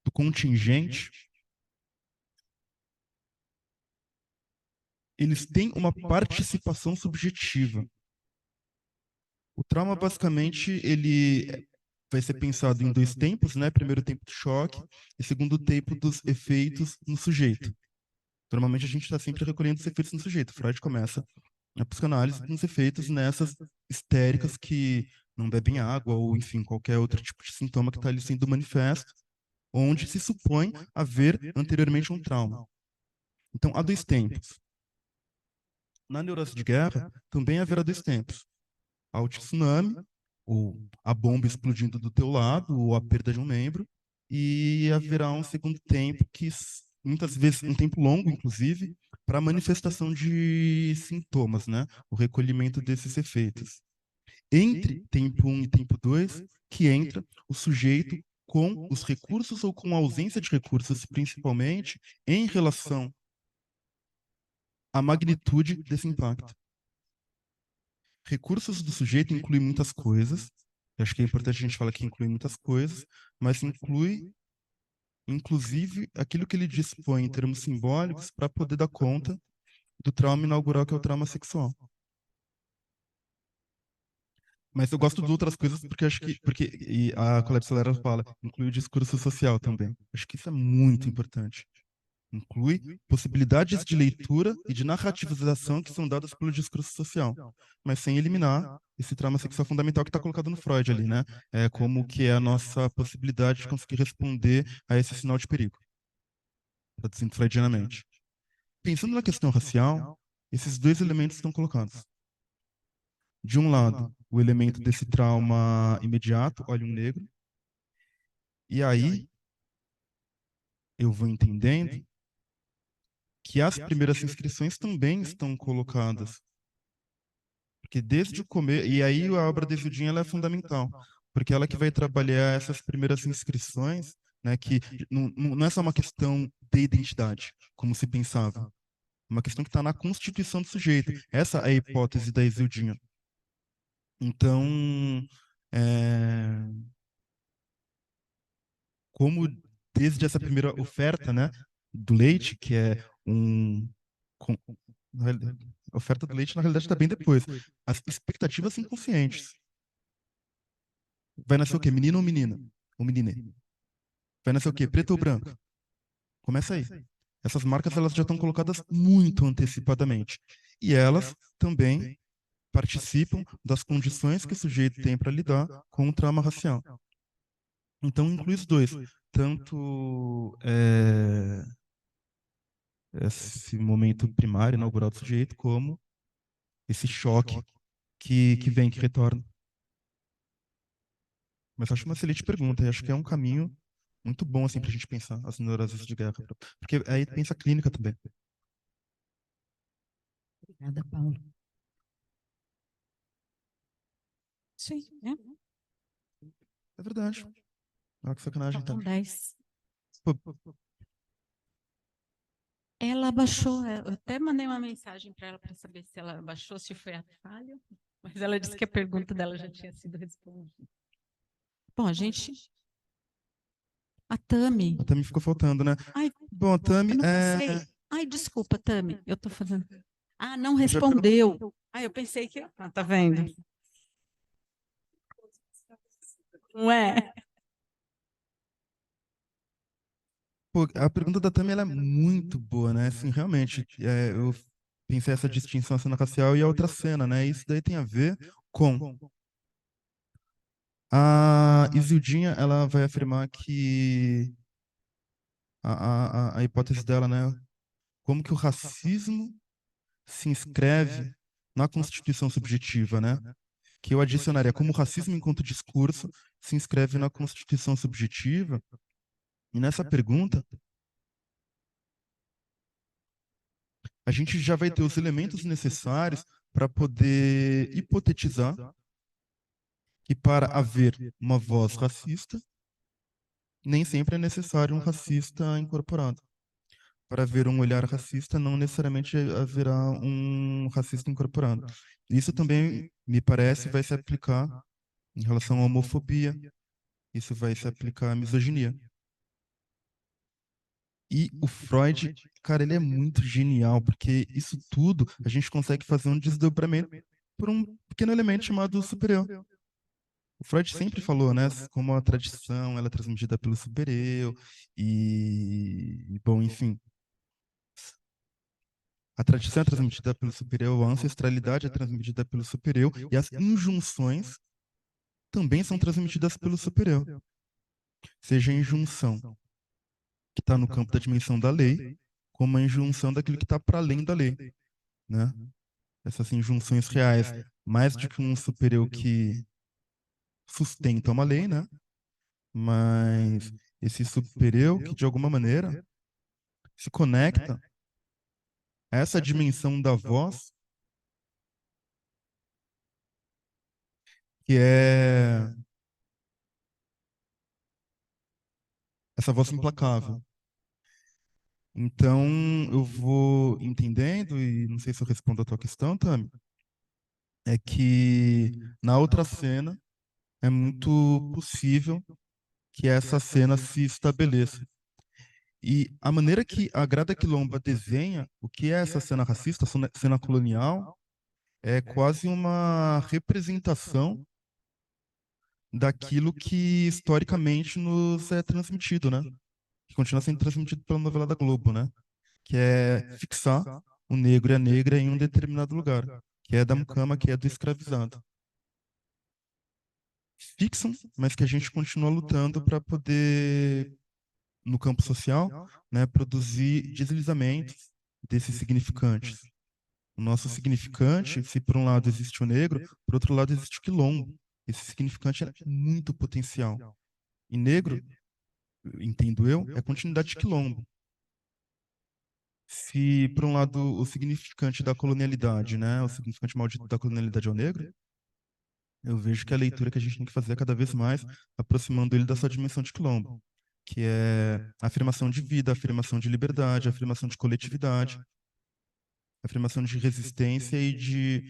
do contingente, eles têm uma participação subjetiva. O trauma, basicamente, ele vai ser pensado em dois tempos, né? Primeiro tempo do choque e segundo tempo dos efeitos no sujeito. Normalmente a gente está sempre recolhendo os efeitos no sujeito. Freud começa a psicanálise com os efeitos nessas histéricas que não bebem água ou, enfim, qualquer outro tipo de sintoma que está ali sendo manifesto, onde se supõe haver anteriormente um trauma. Então, há dois tempos. Na neurose de guerra, também haverá dois tempos. Há o tsunami, ou a bomba explodindo do teu lado, ou a perda de um membro, e haverá um segundo tempo que, muitas vezes, um tempo longo, inclusive, para a manifestação de sintomas, né? O recolhimento desses efeitos. Entre tempo 1 e tempo 2, que entra o sujeito com os recursos ou com a ausência de recursos, principalmente, em relação à magnitude desse impacto. Recursos do sujeito incluem muitas coisas, eu acho que é importante a gente falar que inclui muitas coisas, mas inclui, inclusive, aquilo que ele dispõe em termos simbólicos para poder dar conta do trauma inaugural, que é o trauma sexual. Mas eu gosto de outras coisas porque acho que, e a Colette Soler fala, inclui o discurso social também. Acho que isso é muito importante. Inclui possibilidades de leitura e de narrativização que são dadas pelo discurso social, mas sem eliminar esse trauma sexual fundamental que está colocado no Freud ali, né? É como que é a nossa possibilidade de conseguir responder a esse sinal de perigo, traduzindo freudianamente. Pensando na questão racial, esses dois elementos estão colocados. De um lado, o elemento desse trauma imediato, olha um negro, e aí eu vou entendendo que as primeiras inscrições também estão colocadas. Porque desde o começo, e aí a obra de Zildjian ela é fundamental, porque ela que vai trabalhar essas primeiras inscrições, né, que não é só uma questão de identidade, como se pensava, é uma questão que está na constituição do sujeito. Essa é a hipótese da Zildjian. Então, como desde essa primeira oferta, né, do leite, que é a oferta do leite, na realidade, está bem depois. As expectativas inconscientes. Vai nascer o quê? Menino ou menina? Ou menina? Vai nascer o quê? Preto ou branco? Começa aí. Essas marcas elas já estão colocadas muito antecipadamente. E elas também participam das condições que o sujeito tem para lidar com o trauma racial. Então, inclui os dois. Tanto esse momento primário, inaugural do sujeito, como esse choque que vem, que retorna. Mas acho uma excelente pergunta, e acho que é um caminho muito bom assim, para a gente pensar as neuroses de guerra. Porque aí pensa a clínica também. Obrigada, Paulo. Sim, É verdade. Ah, que sacanagem. Faltam Tá. 10. Pô, Ela baixou, eu até mandei uma mensagem para ela para saber se ela baixou, se foi a falha, mas ela disse que a pergunta dela já tinha sido respondida. Bom, a gente... A Tami. a Tami ficou faltando, né? Ai, Bom, a Tami eu não pensei. Ai, desculpa, Tami, eu estou fazendo... Ah, não já respondeu. Ah, eu pensei que... Ah, tá vendo? Não é? Pô, a pergunta da Tami ela é muito boa, né? Assim, realmente, eu pensei essa distinção cena racial e a outra cena, né? Isso daí tem a ver com a Isildinha, ela vai afirmar que a hipótese dela, né? Como que o racismo se inscreve na constituição subjetiva, né? Que eu adicionaria como o racismo enquanto discurso se inscreve na constituição subjetiva. E nessa pergunta, a gente já vai ter os elementos necessários para poder hipotetizar que para haver uma voz racista, nem sempre é necessário um racista incorporado. Para haver um olhar racista, não necessariamente haverá um racista incorporado. Isso também, me parece, vai se aplicar em relação à homofobia, isso vai se aplicar à misoginia. E o Freud, cara, ele é muito genial, porque isso tudo a gente consegue fazer um desdobramento por um pequeno elemento chamado superior. O Freud sempre falou, né, como a tradição ela é transmitida pelo superior bom, enfim, a tradição é transmitida pelo superior, a ancestralidade é transmitida pelo superior e as injunções também são transmitidas pelo superior. Seja a injunção que está no campo da dimensão da lei, como a injunção daquilo que está para além da lei, né? Essas injunções reais, mais do que um superior que sustenta uma lei, né? Mas esse superior que, de alguma maneira, se conecta a essa dimensão da voz, que é essa voz implacável. Então, eu vou entendendo, e não sei se eu respondo a tua questão, Tami, é que na outra cena é muito possível que essa cena se estabeleça. E a maneira que a Grada Quilomba desenha o que é essa cena racista, cena colonial, é quase uma representação daquilo que historicamente nos é transmitido, né? Que continua sendo transmitido pela novela da Globo, né? que é fixar o negro e a negra em um determinado lugar, que é da mucama, que é do escravizado. Fixam, mas que a gente continua lutando para poder, no campo social, né, produzir deslizamentos desses significantes. O nosso significante, se por um lado existe o negro, por outro lado existe o quilombo. Esse significante é muito potencial. E negro, entendo eu, é a continuidade de quilombo. Se, por um lado, o significante da colonialidade, né, o significante maldito da colonialidade é o negro, eu vejo que a leitura que a gente tem que fazer é cada vez mais aproximando ele da sua dimensão de quilombo, que é a afirmação de vida, a afirmação de liberdade, a afirmação de coletividade, a afirmação de resistência e de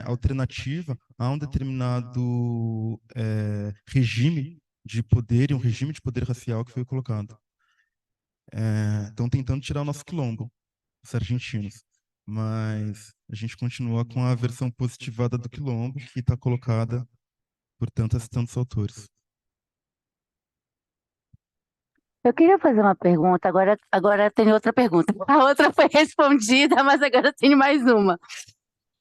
alternativa a um determinado regime de poder e um regime de poder racial que foi colocado. Estão tentando tirar o nosso quilombo, os argentinos, mas a gente continua com a versão positivada do quilombo que está colocada por tantos autores. Eu queria fazer uma pergunta, agora tenho outra pergunta. A outra foi respondida, mas agora eu tenho mais uma.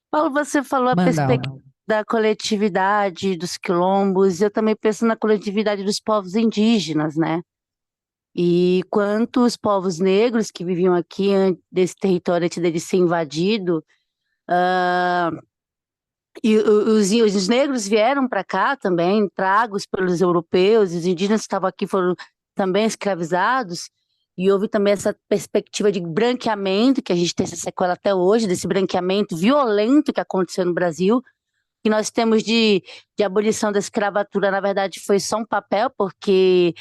Paulo, você falou a Manda, perspectiva Alba. da coletividade dos quilombos, eu também penso na coletividade dos povos indígenas, né? E quanto os povos negros que viviam aqui desse território antes dele ser invadido, e os negros vieram para cá também, tragos pelos europeus, os indígenas que estavam aqui foram também escravizados, e houve também essa perspectiva de branqueamento, que a gente tem essa sequela até hoje, desse branqueamento violento que aconteceu no Brasil, que nós temos de abolição da escravatura, na verdade foi só um papel, porque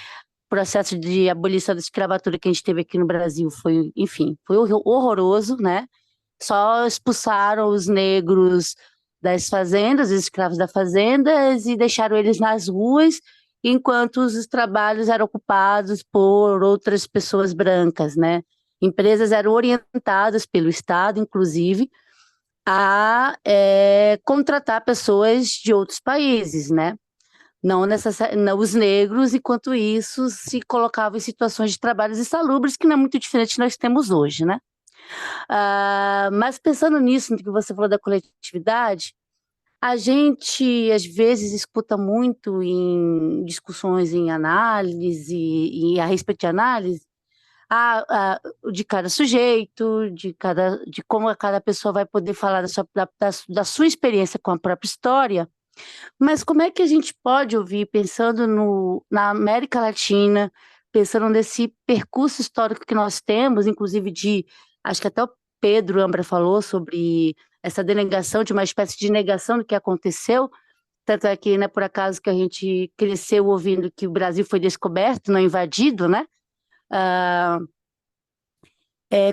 o processo de abolição da escravatura que a gente teve aqui no Brasil foi, enfim, foi horroroso, né? Só expulsaram os negros das fazendas, os escravos das fazendas, e deixaram eles nas ruas, enquanto os trabalhos eram ocupados por outras pessoas brancas, né? Empresas eram orientadas pelo Estado, inclusive, a contratar pessoas de outros países, né? Não os negros, enquanto isso se colocavam em situações de trabalhos insalubres, que não é muito diferente do que nós temos hoje, né? Mas pensando nisso, no que você falou da coletividade, a gente às vezes escuta muito em discussões em análise e a respeito de análise, de cada sujeito, de como cada pessoa vai poder falar da sua experiência com a própria história. Mas como é que a gente pode ouvir, pensando na América Latina, pensando nesse percurso histórico que nós temos, inclusive acho que até o Pedro Ambra falou sobre essa denegação, de uma espécie de negação do que aconteceu, tanto é que, né, por acaso que a gente cresceu ouvindo que o Brasil foi descoberto, não invadido, né?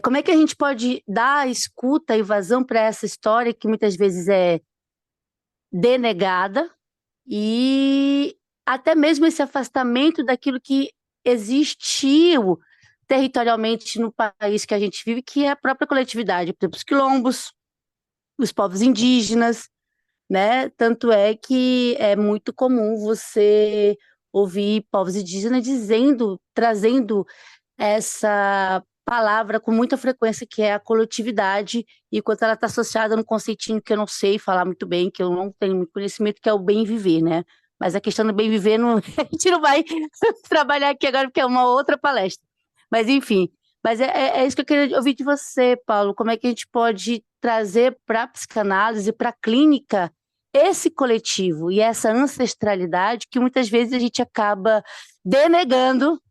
Como é que a gente pode dar escuta e vazão para essa história que muitas vezes é denegada, e até mesmo esse afastamento daquilo que existiu territorialmente no país que a gente vive, que é a própria coletividade, por exemplo, os quilombos, os povos indígenas, né? Tanto é que é muito comum você ouvir povos indígenas trazendo essa palavra com muita frequência, que é a coletividade, e quando ela está associada num conceitinho que eu não sei falar muito bem, que eu não tenho muito conhecimento, que é o bem viver, né? Mas a questão do bem viver, a gente não vai trabalhar aqui agora, porque é uma outra palestra. Mas, enfim, é isso que eu queria ouvir de você, Paulo. Como é que a gente pode trazer para a psicanálise, para a clínica, esse coletivo e essa ancestralidade que muitas vezes a gente acaba denegando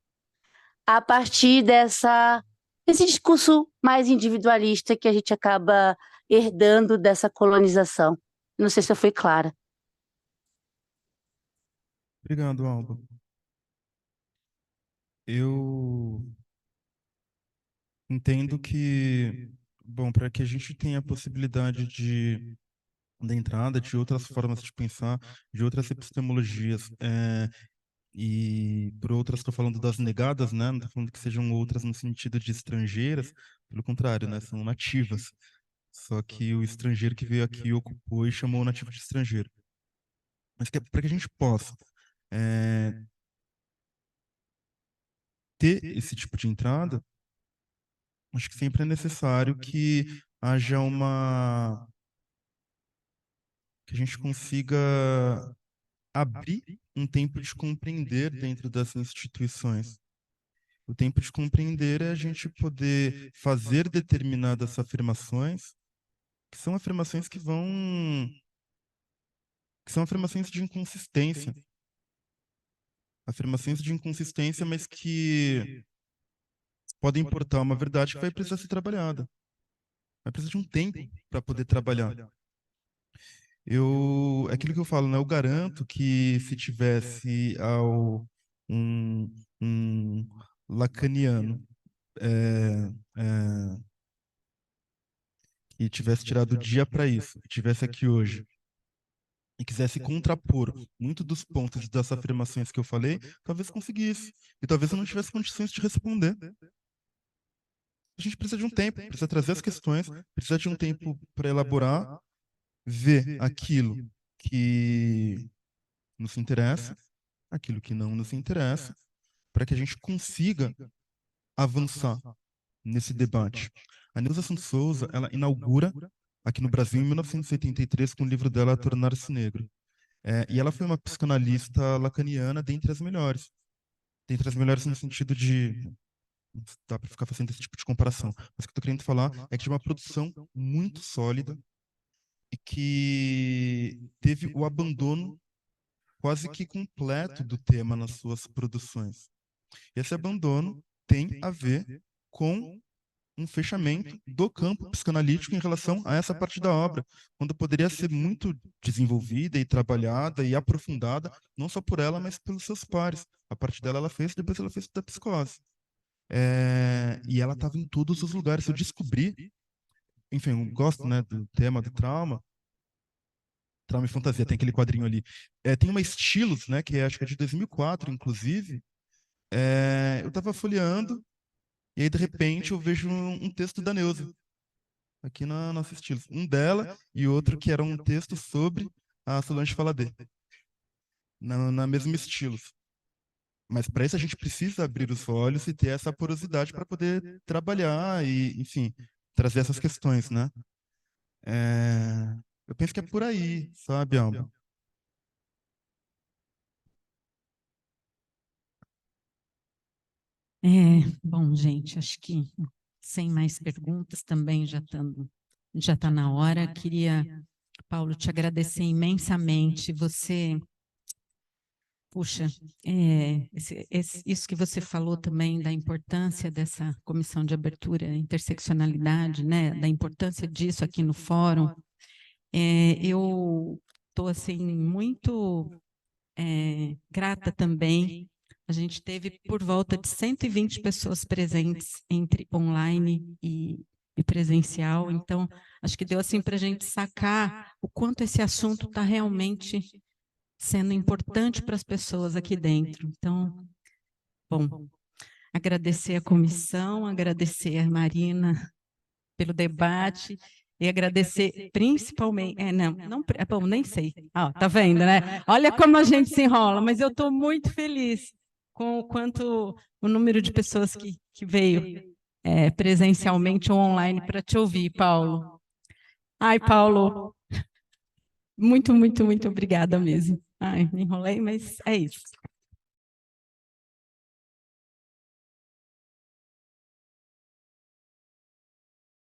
a partir desse discurso mais individualista que a gente acaba herdando dessa colonização. Não sei se eu fui clara. Obrigado, Alba. Eu entendo que, bom, para que a gente tenha a possibilidade da entrada de outras formas de pensar, de outras epistemologias, e por outras estou falando das negadas, né? Não estou falando que sejam outras no sentido de estrangeiras, pelo contrário, né? São nativas. Só que o estrangeiro que veio aqui ocupou e chamou o nativo de estrangeiro. Mas para que a gente possa ter esse tipo de entrada, Acho que sempre é necessário que haja que a gente consiga abrir um tempo de compreender dentro dessas instituições. O tempo de compreender é a gente poder fazer determinadas afirmações, que são afirmações que são afirmações de inconsistência. Afirmações de inconsistência, mas que podem portar uma verdade que vai precisar ser trabalhada. Vai precisar de um tempo para poder trabalhar. É aquilo que eu falo, né? Eu garanto que se tivesse um lacaniano que tivesse tirado o dia para isso, que tivesse aqui hoje, e quisesse contrapor muito dos pontos das afirmações que eu falei, talvez conseguisse. E talvez eu não tivesse condições de responder. A gente precisa de um tempo, precisa trazer as questões, precisa de um tempo para elaborar, ver aquilo que nos interessa, aquilo que não nos interessa, para que a gente consiga avançar nesse debate. A Neuza Santos Souza, ela inaugura aqui no Brasil em 1983 com o livro dela Tornar-se Negro. E ela foi uma psicanalista lacaniana dentre as melhores. Dentre as melhores no sentido de... Não dá para ficar fazendo esse tipo de comparação. Mas o que eu estou querendo falar é que de uma produção muito sólida e que teve o abandono quase que completo do tema nas suas produções. E esse abandono tem a ver com um fechamento do campo psicanalítico em relação a essa parte da obra, quando poderia ser muito desenvolvida e trabalhada e aprofundada, não só por ela, mas pelos seus pares. A parte dela ela fez, depois ela fez da psicose. E ela estava em todos os lugares. Eu descobri, enfim, eu gosto, né, do tema do trauma e fantasia, tem aquele quadrinho ali. Tem uma Estilos, né, que acho que é de 2004, inclusive. Eu estava folheando, e aí, de repente, eu vejo um texto da Neuza, aqui na nossa Estilos. Um dela e outro que era um texto sobre a Solange Faladê, na mesma Estilos. Mas para isso a gente precisa abrir os olhos e ter essa porosidade para poder trabalhar e, enfim, trazer essas questões, né? Eu penso que é por aí, sabe, Alba? Bom, gente, acho que sem mais perguntas também já está na hora. Queria, Paulo, te agradecer imensamente. Você, puxa, isso que você falou também da importância dessa comissão de abertura, interseccionalidade, né? Da importância disso aqui no fórum. Eu estou assim muito grata também. A gente teve por volta de 120 pessoas presentes entre online e presencial, então acho que deu assim para a gente sacar o quanto esse assunto está realmente sendo importante para as pessoas aqui dentro. Então, bom, agradecer a comissão, agradecer a Marina pelo debate e agradecer principalmente... bom, nem sei. Tá vendo, né? Olha como a gente se enrola, mas eu estou muito feliz com o quanto o número de pessoas que veio presencialmente ou online para te ouvir, Paulo. Ai, Paulo, muito, muito, muito obrigada mesmo. Ai, me enrolei, mas é isso.